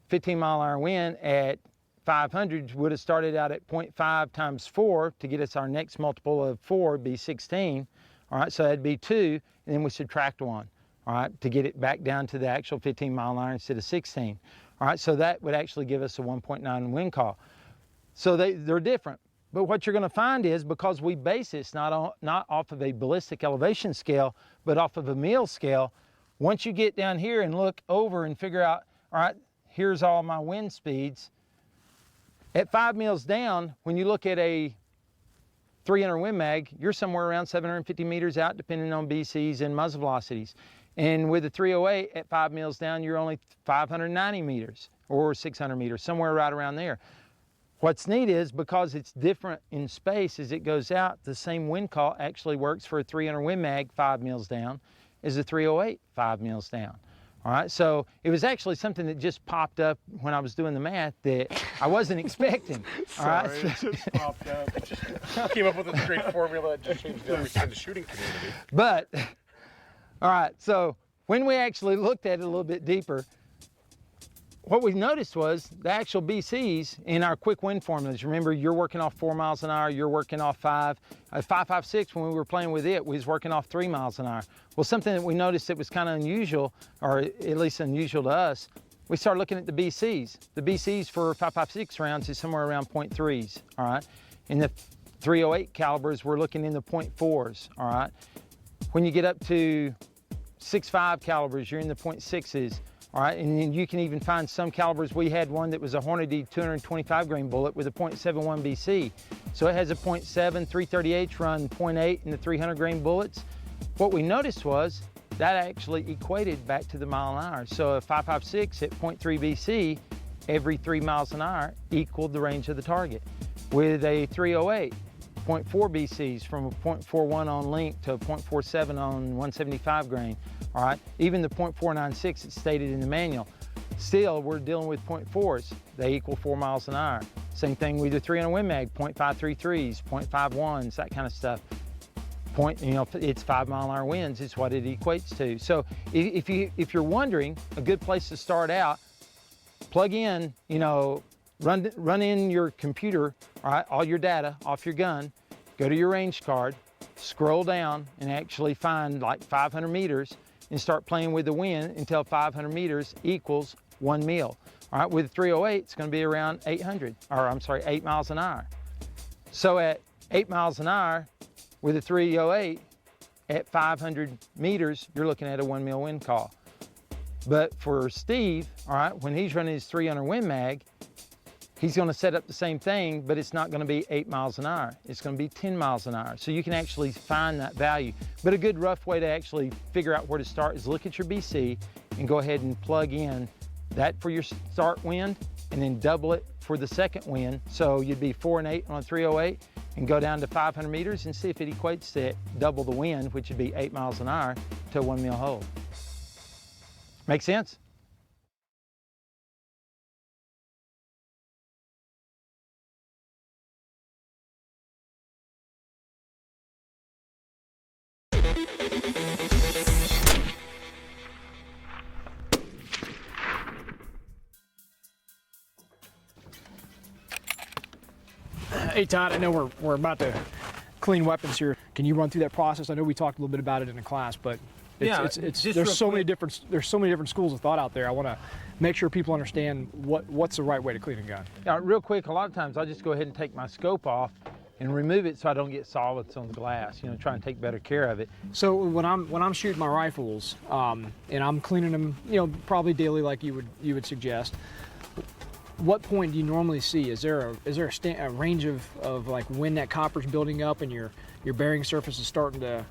15 mile an hour wind at 500 would have started out at 0.5 times 4 to get us our next multiple of 4 would be 16. All right, so that'd be 2, and then we subtract 1, all right, to get it back down to the actual 15 mile an hour instead of 16. All right, so that would actually give us a 1.9 wind call. So they're different. But what you're going to find is, because we base this not off of a ballistic elevation scale, but off of a mil scale, once you get down here and look over and figure out, all right, here's all my wind speeds. At 5 mils down, when you look at a 300 Win Mag, you're somewhere around 750 meters out, depending on BCs and muzzle velocities. And with the 308 at 5 mils down, you're only 590 meters or 600 meters, somewhere right around there. What's neat is, because it's different in space as it goes out, the same wind call actually works for a 300 Win Mag 5 mils down as a 308 5 mils down. All right, so it was actually something that just popped up when I was doing the math that I wasn't expecting. All right, Sorry, it just popped up. It just came up with a great formula that just changed everything in the shooting community. But, all right, so when we actually looked at it a little bit deeper, what we noticed was the actual BCs in our quick wind formulas. Remember, you're working off 4 miles an hour, you're working off 5. 5.56, when we were playing with it, we was working off 3 miles an hour. Well, something that we noticed that was kind of unusual, or at least unusual to us, we started looking at the BCs. The BCs for 5.56 rounds is somewhere around 0.3s, all right? In the 308 calibers, we're looking in the 0.4s, all right? When you get up to 6.5 calibers, you're in the 0.6s. All right, and then you can even find some calibers. We had one that was a Hornady 225 grain bullet with a 0.71 BC. So it has a 0.7, 338 run 0.8 in the 300 grain bullets. What we noticed was that actually equated back to the mile an hour. So a 5.56 at 0.3 BC every 3 miles an hour equaled the range of the target. With a 308, 0.4 BCs from a 0.41 on link to a 0.47 on 175 grain. All right, even the 0.496 it's stated in the manual. Still, we're dealing with 0.4s. They equal 4 miles an hour. Same thing with the 300 Win Mag, 0.533s, 0.51s, that kind of stuff. It's 5 mile an hour winds is what it equates to. So if you're wondering, a good place to start out, plug in, run in your computer, all right, all your data off your gun, go to your range card, scroll down and actually find like 500 meters and start playing with the wind until 500 meters equals 1 mil. All right, with 308, it's going to be around 8 miles an hour. So at 8 miles an hour with a 308 at 500 meters, you're looking at a 1 mil wind call. But for Steve, all right, when he's running his 300 Win Mag, he's going to set up the same thing, but it's not going to be 8 miles an hour. It's going to be 10 miles an hour. So you can actually find that value. But a good rough way to actually figure out where to start is look at your BC and go ahead and plug in that for your start wind and then double it for the second wind. So you'd be 4 and 8 on a 308 and go down to 500 meters and see if it equates to double the wind, which would be 8 miles an hour to a 1 mil hold. Make sense? Hey Todd, I know we're about to clean weapons here. Can you run through that process? I know we talked a little bit about it in the class, but it's just there's real so many quick. different schools of thought out there. I want to make sure people understand what's the right way to clean a gun. Real quick, a lot of times I just go ahead and take my scope off and remove it so I don't get solids on the glass. You know, try and take better care of it. So when I'm shooting my rifles and I'm cleaning them, you know, probably daily like you would suggest. What point do you normally see? Is there a range of like when that copper's building up and your bearing surface is starting to?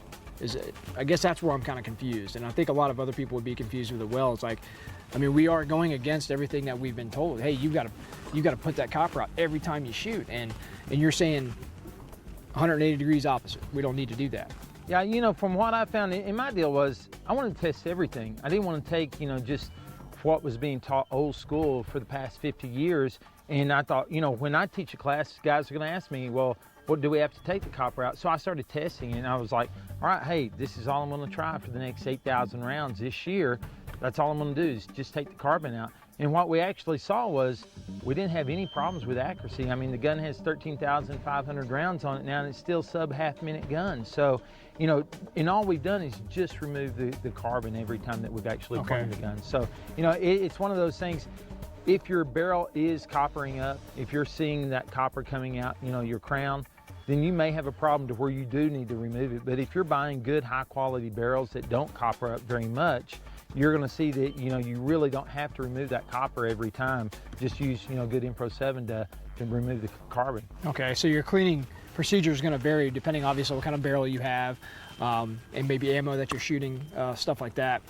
I guess that's where I'm kind of confused, and I think a lot of other people would be confused with it. Well, it's like, I mean, we are going against everything that we've been told. Hey, you got to put that copper out every time you shoot, and you're saying 180 degrees opposite. We don't need to do that. Yeah, you know, from what I found, and my deal was I wanted to test everything. I didn't want to take, you know, just what was being taught old school for the past 50 years. And I thought, you know, when I teach a class, guys are going to ask me, well, what do we have to take the copper out? So I started testing it, and I was like, all right, hey, this is all I'm going to try for the next 8,000 rounds this year. That's all I'm going to do is just take the carbon out. And what we actually saw was we didn't have any problems with accuracy. I mean, the gun has 13,500 rounds on it now, and it's still sub half-minute gun. So, you know, and all we've done is just remove the carbon every time that we've actually cleaned the gun. So, you know, it's one of those things. If your barrel is coppering up, if you're seeing that copper coming out, you know, your crown, then you may have a problem to where you do need to remove it. But if you're buying good, high-quality barrels that don't copper up very much, you're going to see that, you know, you really don't have to remove that copper every time. Just use, you know, good Impro 7 to remove the carbon. Okay, so your cleaning procedure is going to vary depending, obviously, what kind of barrel you have, and maybe ammo that you're shooting, stuff like that.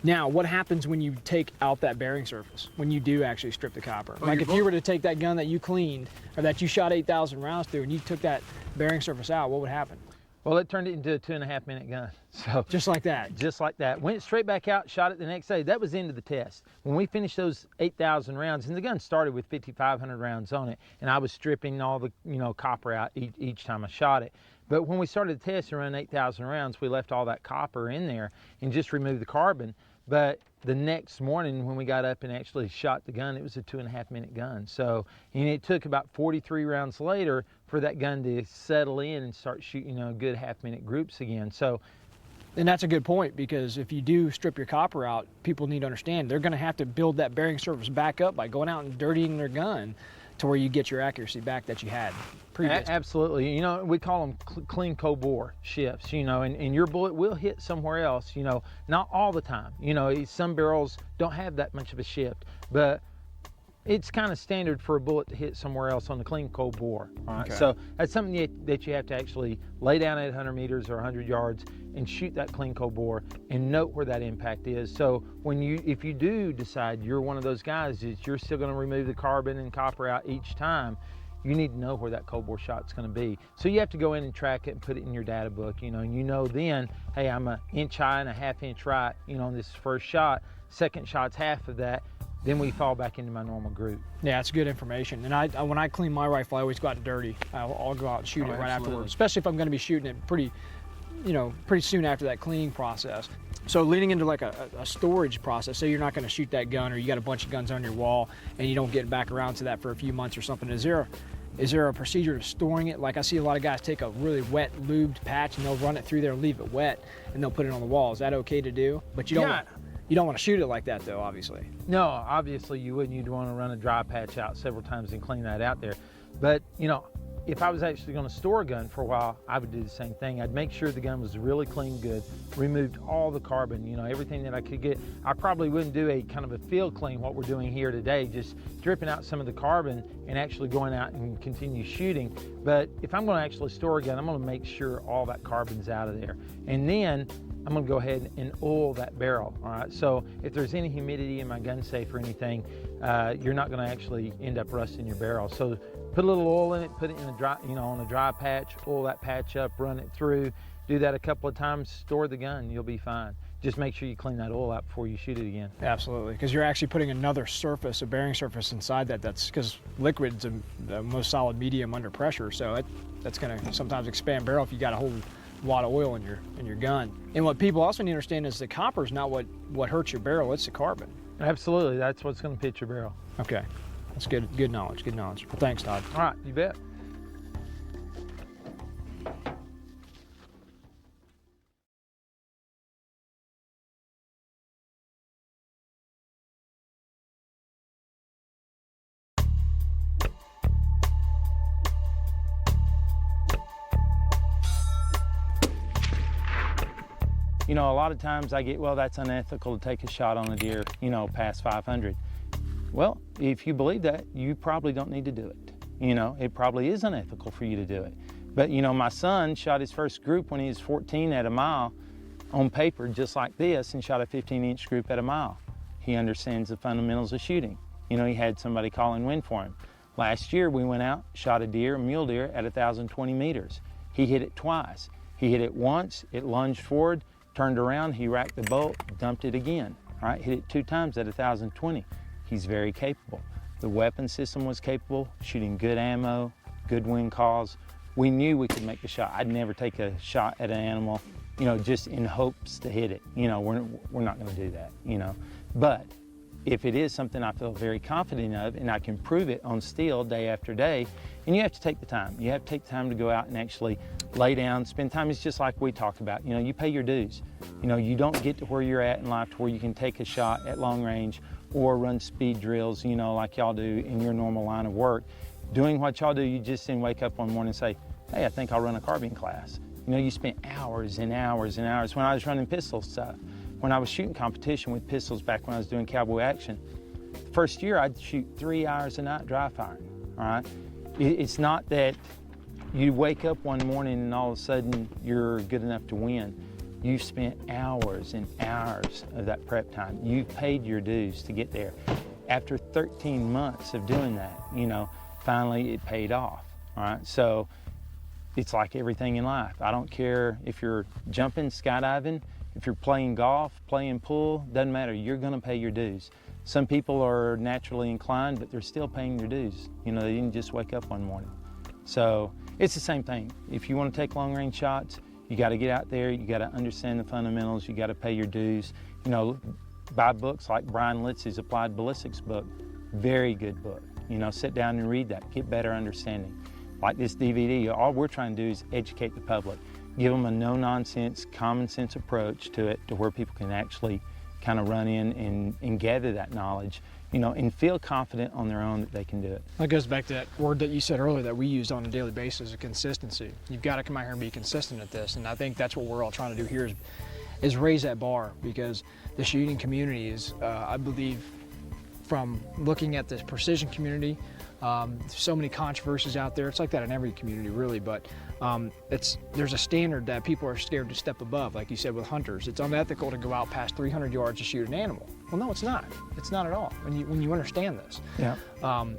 Now, what happens when you take out that bearing surface, when you do actually strip the copper? Like if you were to take that gun that you cleaned, or that you shot 8,000 rounds through, and you took that bearing surface out, what would happen? Well, it turned it into a 2.5-minute gun. So Just like that? Just like that. Went straight back out, shot it the next day. That was the end of the test. When we finished those 8,000 rounds, and the gun started with 5,500 rounds on it, and I was stripping all the, you know, copper out each time I shot it. But when we started the test around 8,000 rounds, we left all that copper in there and just removed the carbon. But the next morning when we got up and actually shot the gun, it was a 2.5-minute gun. So, and it took about 43 rounds later for that gun to settle in and start shooting, you know, good half-minute groups again. So, and that's a good point, because if you do strip your copper out, people need to understand they're going to have to build that bearing surface back up by going out and dirtying their gun to where you get your accuracy back that you had previous. Absolutely. You know, we call them clean cold bore shifts, you know, and your bullet will hit somewhere else, you know, not all the time. You know, some barrels don't have that much of a shift, but it's kind of standard for a bullet to hit somewhere else on the clean cold bore. All right. Okay. So that's something that you have to actually lay down at 100 meters or 100 yards and shoot that clean cold bore and note where that impact is. So if you do decide you're one of those guys that you're still going to remove the carbon and copper out each time, you need to know where that cold bore shot's going to be. So you have to go in and track it and put it in your data book, you know, and you know then, hey, I'm 1 inch high and 1/2 inch right, you know, on this first shot. Second shot's half of that. Then we fall back into my normal group. Yeah, it's good information. And when I clean my rifle, I always go out and dirty. I'll go out and shoot it right afterwards, especially if I'm going to be shooting it pretty soon after that cleaning process. So leading into like a storage process, say you're not going to shoot that gun, or you got a bunch of guns on your wall and you don't get back around to that for a few months or something, is there a procedure to storing it? Like I see a lot of guys take a really wet lubed patch and they'll run it through there and leave it wet and they'll put it on the wall. Is that okay to do? But you don't want to shoot it like that though, obviously. No, obviously you wouldn't. You'd want to run a dry patch out several times and clean that out there. But, you know, if I was actually going to store a gun for a while, I would do the same thing. I'd make sure the gun was really clean, good, removed all the carbon, you know, everything that I could get. I probably wouldn't do a kind of a field clean, what we're doing here today, just dripping out some of the carbon and actually going out and continue shooting. But if I'm going to actually store a gun, I'm going to make sure all that carbon's out of there. And then I'm going to go ahead and oil that barrel. All right. So if there's any humidity in my gun safe or anything, you're not going to actually end up rusting your barrel. So put a little oil in it, put it in a dry, you know, on a dry patch, oil that patch up, run it through, do that a couple of times, store the gun, you'll be fine. Just make sure you clean that oil out before you shoot it again. Absolutely, because you're actually putting another surface, a bearing surface inside that. That's because liquid's the most solid medium under pressure, so that's going to sometimes expand barrel if you got a whole lot of oil in your gun. And what people also need to understand is the copper is not what hurts your barrel, it's the carbon. Absolutely, that's what's going to pitch your barrel. Okay, that's good knowledge, good knowledge. Well, thanks, Todd. All right, you bet. You know, a lot of times I get, well, that's unethical to take a shot on a deer, you know, past 500. Well, if you believe that, you probably don't need to do it. You know, it probably is unethical for you to do it. But, you know, my son shot his first group when he was 14 at a mile on paper, just like this, and shot a 15-inch group at a mile. He understands the fundamentals of shooting. You know, he had somebody call and win for him. Last year, we went out, shot a deer, a mule deer, at 1,020 meters. He hit it twice. He hit it once, it lunged forward, turned around, he racked the bolt, dumped it again. All right, hit it 2 times at 1,020. He's very capable. The weapon system was capable, shooting good ammo, good wind calls. We knew we could make the shot. I'd never take a shot at an animal, you know, just in hopes to hit it. You know, we're not gonna do that, you know. But if it is something I feel very confident of and I can prove it on steel day after day, and you have to take the time. You have to take the time to go out and actually lay down, spend time. It's just like we talked about, you know, you pay your dues. You know, you don't get to where you're at in life to where you can take a shot at long range or run speed drills, you know, like y'all do in your normal line of work. Doing what y'all do, you just didn't wake up one morning and say, hey, I think I'll run a carbine class. You know, you spent hours and hours and hours. When I was running pistol stuff, when I was shooting competition with pistols back when I was doing cowboy action, first year I'd shoot 3 hours a night dry firing, all right? It's not that you wake up one morning and all of a sudden you're good enough to win. You've spent hours and hours of that prep time. You've paid your dues to get there. After 13 months of doing that, you know, finally it paid off, all right? So it's like everything in life. I don't care if you're jumping, skydiving, if you're playing golf, playing pool, doesn't matter, you're gonna pay your dues. Some people are naturally inclined, but they're still paying their dues. You know, they didn't just wake up one morning. So it's the same thing. If you wanna take long range shots, you gotta get out there, you gotta understand the fundamentals, you gotta pay your dues. You know, buy books like Brian Litz's Applied Ballistics book, very good book. You know, sit down and read that, get better understanding. Like this DVD, all we're trying to do is educate the public, give them a no-nonsense, common sense approach to it, to where people can actually kind of run in and gather that knowledge, you know, and feel confident on their own that they can do it. That goes back to that word that you said earlier that we used on a daily basis, of consistency. You've got to come out here and be consistent at this, and I think that's what we're all trying to do here is raise that bar, because the shooting community is, I believe, from looking at the precision community, so many controversies out there. It's like that in every community, really, but there's a standard that people are scared to step above. Like you said with hunters, it's unethical to go out past 300 yards to shoot an animal. Well, no, it's not. It's not at all when you understand this. Yeah.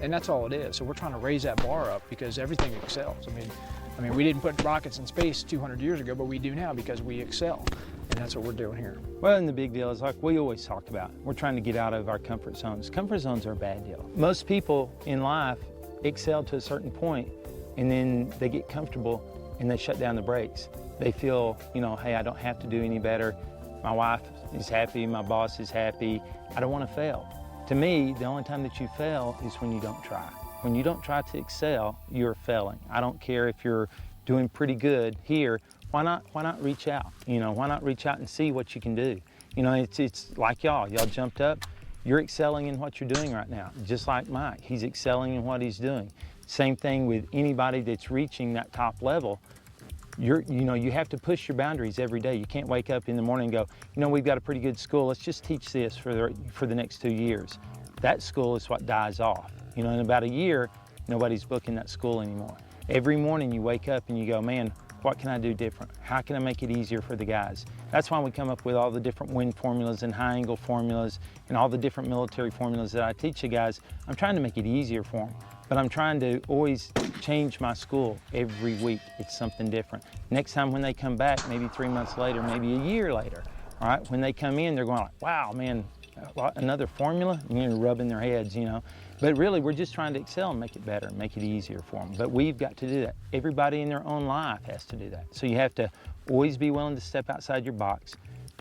And that's all it is. So we're trying to raise that bar up because everything excels. I mean, we didn't put rockets in space 200 years ago, but we do now because we excel. And that's what we're doing here. Well, and the big deal is, like we always talk about, we're trying to get out of our comfort zones. Comfort zones are a bad deal. Most people in life excel to a certain point, and then they get comfortable and they shut down the brakes. They feel, you know, hey, I don't have to do any better. My wife is happy, my boss is happy. I don't want to fail. To me, the only time that you fail is when you don't try. When you don't try to excel, you're failing. I don't care if you're doing pretty good here. Why not reach out? You know, why not reach out and see what you can do? You know, it's like y'all jumped up. You're excelling in what you're doing right now, just like Mike. He's excelling in what he's doing. Same thing with anybody that's reaching that top level. You know, you have to push your boundaries every day. You can't wake up in the morning and go, you know, we've got a pretty good school. Let's just teach this for the next 2 years. That school is what dies off. You know, in about a year, nobody's booking that school anymore. Every morning you wake up and you go, man, what can I do different? How can I make it easier for the guys? That's why we come up with all the different wind formulas and high angle formulas and all the different military formulas that I teach the guys. I'm trying to make it easier for them, but I'm trying to always change my school every week. It's something different. Next time when they come back, maybe 3 months later, maybe a year later, all right, when they come in, they're going like, wow, man, another formula? And you're rubbing their heads, you know. But really, we're just trying to excel and make it better, make it easier for them. But we've got to do that. Everybody in their own life has to do that. So you have to always be willing to step outside your box,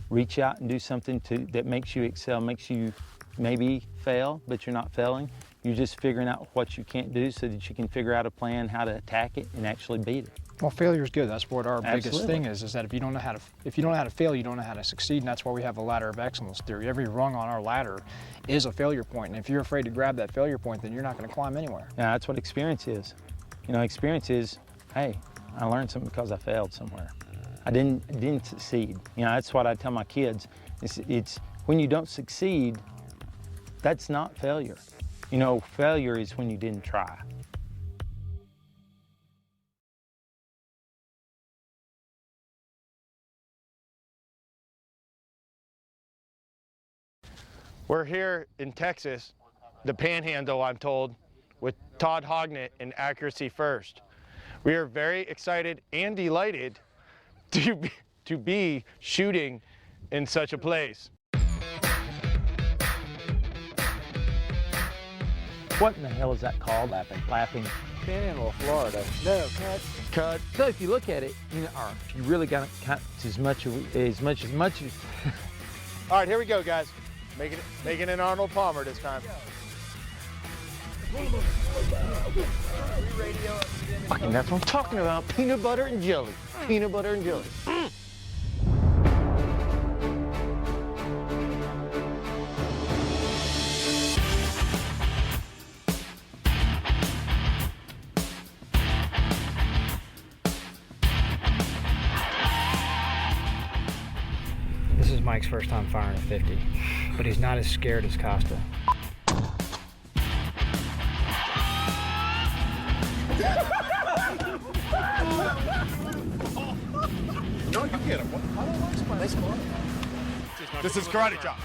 reach out and do something that makes you excel, makes you maybe fail, but you're not failing. You're just figuring out what you can't do so that you can figure out a plan how to attack it and actually beat it. Well, failure is good. That's what our biggest Absolutely. thing is that if you don't know how to fail, you don't know how to succeed, and that's why we have a ladder of excellence theory. Every rung on our ladder is a failure point, and if you're afraid to grab that failure point, then you're not going to climb anywhere. Now, that's what experience is. You know, experience is, hey, I learned something because I failed somewhere. I didn't succeed. You know, that's what I tell my kids. It's when you don't succeed, that's not failure. You know, failure is when you didn't try. We're here in Texas, the Panhandle, I'm told, with Todd Hognett and Accuracy First. We are very excited and delighted to be shooting in such a place. What in the hell is that called? Lapping. Panhandle of Florida. No, Cut. So if you look at it, you know, or if you really got it as much as All right, here we go, guys. Making an Arnold Palmer this time. fucking, that's what I'm talking about. Peanut butter and jelly. Peanut butter and jelly. This is Mike's first time firing a 50, but he's not as scared as Costa. No, you get him. This is Karate Chop.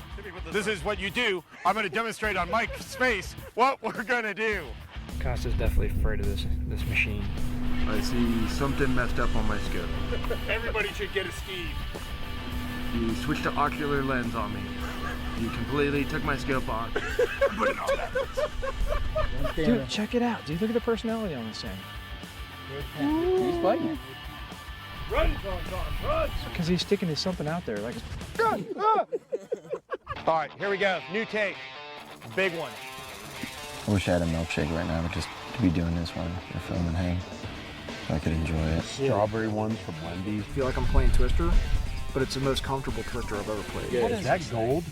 This is what you do. I'm going to demonstrate on Mike's face what we're going to do. Costa's definitely afraid of this machine. I see something messed up on my scope. Everybody should get a Steve. You switched to ocular lens on me. You completely took my scope off. Put it on that. Dude, check it out. Dude, look at the personality on this thing. He's fighting. Run, Tom, run! Because he's sticking to something out there. Like, All right, here we go. New take. Big one. I wish I had a milkshake right now, just to be doing this while we're filming Hay, so I could enjoy it. Strawberry ones from Wendy's. I feel like I'm playing Twister, but it's the most comfortable Twister I've ever played. Is that gold?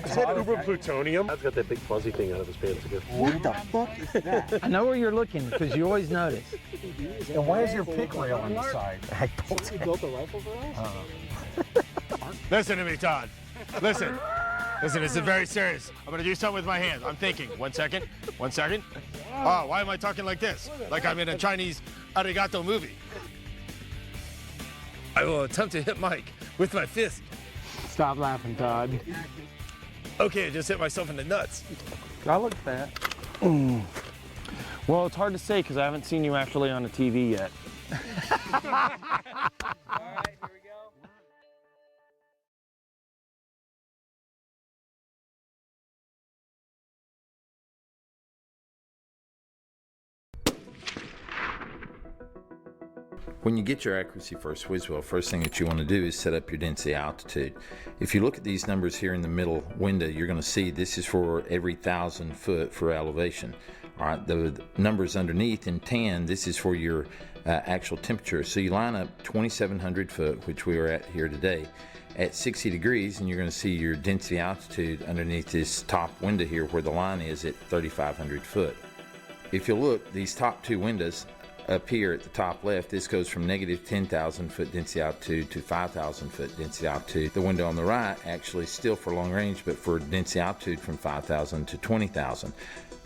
Is that uber plutonium? That's got that big fuzzy thing out of his pants again. What the fuck is that? I know where you're looking because you always notice. And why is your pick rail on the side? You built a rifle for us? Listen to me, Todd. Listen, this is very serious. I'm gonna do something with my hands. I'm thinking. 1 second. 1 second. Oh, why am I talking like this? Like I'm in a Chinese arigato movie. I will attempt to hit Mike with my fist. Stop laughing, Todd. Okay, I just hit myself in the nuts. I look fat. Well, it's hard to say because I haven't seen you actually on the TV yet. When you get your Accuracy First whiz wheel, first thing that you want to do is set up your density altitude. If you look at these numbers here in the middle window, you're going to see this is for every 1,000 foot for elevation. All right, the numbers underneath in tan, this is for your actual temperature. So you line up 2,700 foot, which we are at here today, at 60 degrees, and you're going to see your density altitude underneath this top window here where the line is at 3,500 foot. If you look, these top two windows up here at the top left, this goes from negative 10,000 foot density altitude to 5,000 foot density altitude. The window on the right actually still for long range, but for density altitude from 5,000 to 20,000.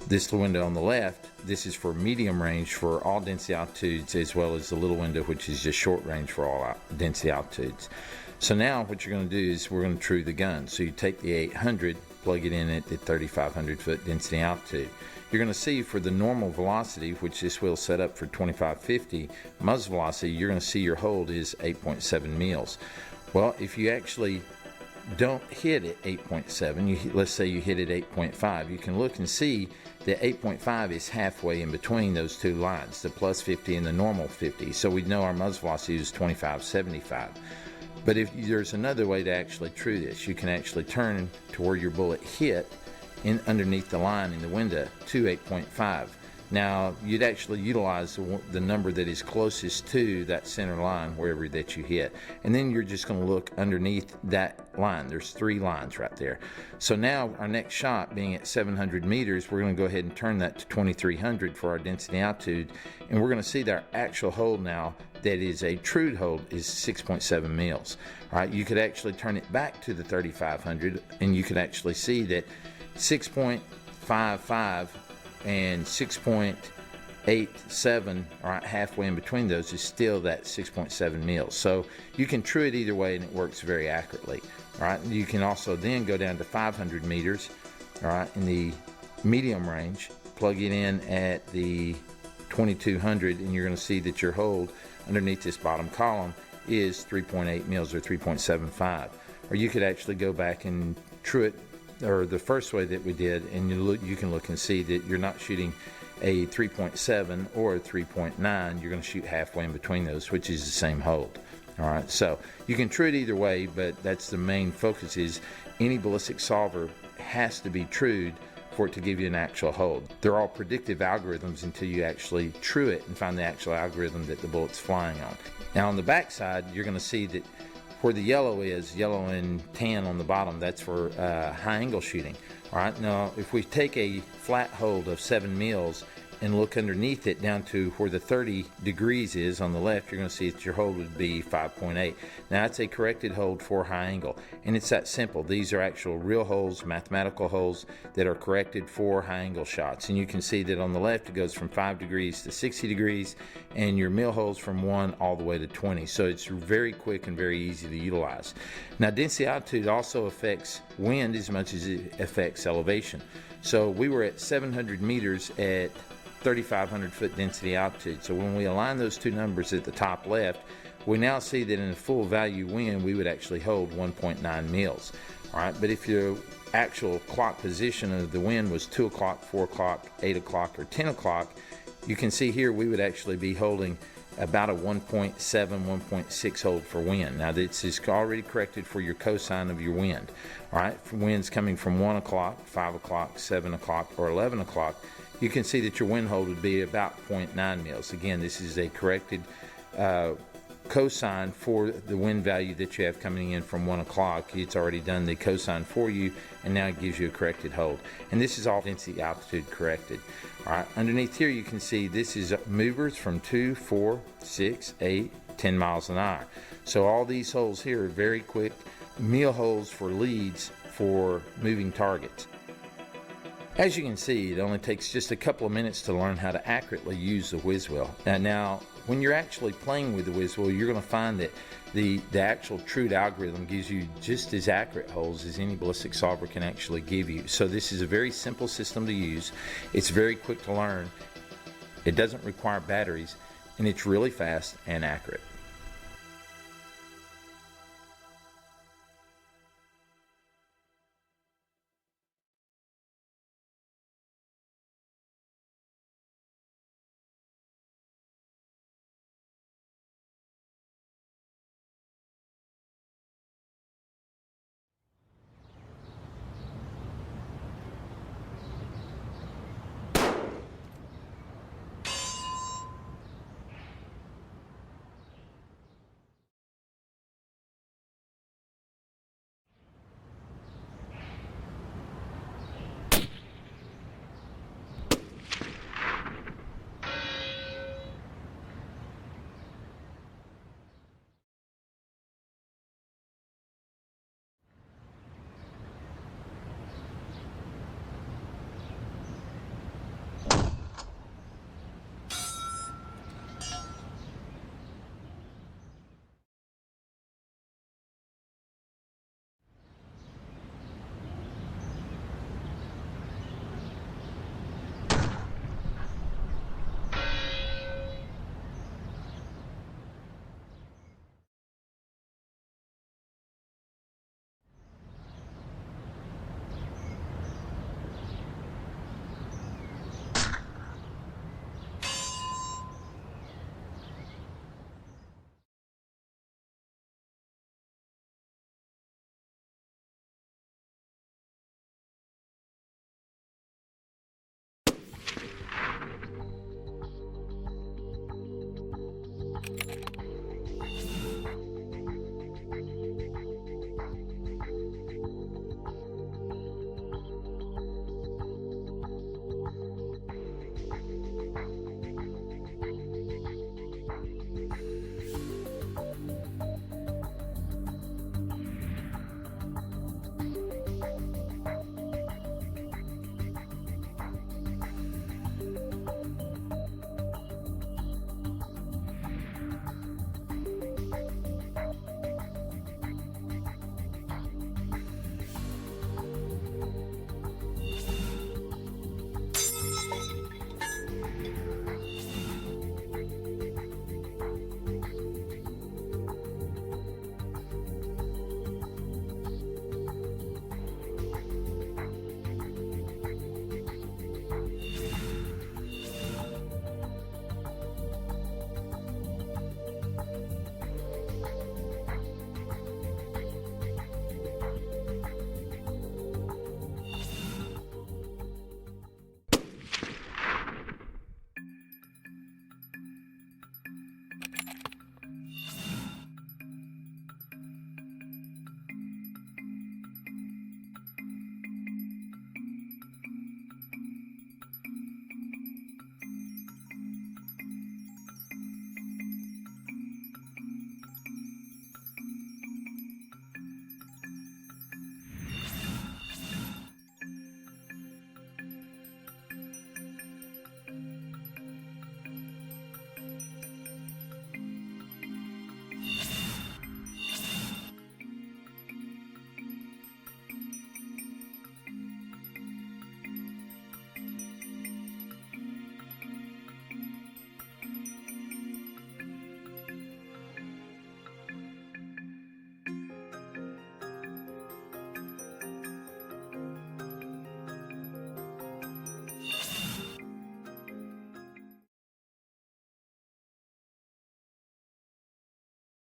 This window on the left, this is for medium range for all density altitudes, as well as the little window which is just short range for all density altitudes. So now what you're going to do is we're going to true the gun. So you take the 800, plug it in at the 3,500 foot density altitude. You're going to see for the normal velocity, which this wheel set up for 2550 muzzle velocity, you're going to see your hold is 8.7 mils. Well, if you actually don't hit at 8.7, let's say you hit at 8.5, you can look and see that 8.5 is halfway in between those two lines, the plus 50 and the normal 50. So we know our muzzle velocity is 2575. But if there's another way to actually true this, you can actually turn to where your bullet hit in underneath the line in the window to 8.5. Now, you'd actually utilize the number that is closest to that center line wherever that you hit. And then you're just going to look underneath that line. There's 3 lines right there. So now our next shot being at 700 meters, we're going to go ahead and turn that to 2300 for our density altitude. And we're going to see that our actual hold now that is a true hold is 6.7 mils. All right, you could actually turn it back to the 3500 and you could actually see that 6.55 and 6.87, all right, halfway in between those is still that 6.7 mils. So you can true it either way and it works very accurately. All right, you can also then go down to 500 meters, all right, in the medium range, plug it in at the 2200 and you're going to see that your hold underneath this bottom column is 3.8 mils or 3.75. Or you could actually go back and true it, or the first way that we did, and you can look and see that you're not shooting a 3.7 or a 3.9. You're going to shoot halfway in between those, which is the same hold. All right, so you can true it either way, but that's the main focus. Is any ballistic solver has to be trued for it to give you an actual hold. They're all predictive algorithms until you actually true it and find the actual algorithm that the bullet's flying on. Now on the back side, you're going to see that where the yellow is, yellow and tan on the bottom, that's for high angle shooting. All right, now if we take a flat hold of 7 mils and look underneath it down to where the 30 degrees is on the left, you're going to see that your hold would be 5.8. Now that's a corrected hold for high angle, and it's that simple. These are actual real holes, mathematical holes that are corrected for high angle shots. And you can see that on the left it goes from 5 degrees to 60 degrees, and your mil holes from 1 all the way to 20. So it's very quick and very easy to utilize. Now density altitude also affects wind as much as it affects elevation. So we were at 700 meters at 3,500 foot density altitude. So when we align those two numbers at the top left, we now see that in a full value wind, we would actually hold 1.9 mils. All right, but if your actual clock position of the wind was 2 o'clock, 4 o'clock, 8 o'clock, or 10 o'clock, you can see here we would actually be holding about a 1.7, 1.6 hold for wind. Now this is already corrected for your cosine of your wind. All right, for winds coming from 1 o'clock, 5 o'clock, 7 o'clock, or 11 o'clock, you can see that your wind hold would be about 0.9 mils. Again, this is a corrected cosine for the wind value that you have coming in from 1 o'clock. It's already done the cosine for you, and now it gives you a corrected hold. And this is all density altitude corrected. All right, underneath here you can see this is movers from 2, 4, 6, 8, 10 miles an hour. So all these holes here are very quick meal holes for leads for moving targets. As you can see, it only takes just a couple of minutes to learn how to accurately use the WizWheel. Now, when you're actually playing with the WizWheel, you're going to find that the actual trued algorithm gives you just as accurate holes as any ballistic solver can actually give you. So this is a very simple system to use. It's very quick to learn. It doesn't require batteries, and it's really fast and accurate.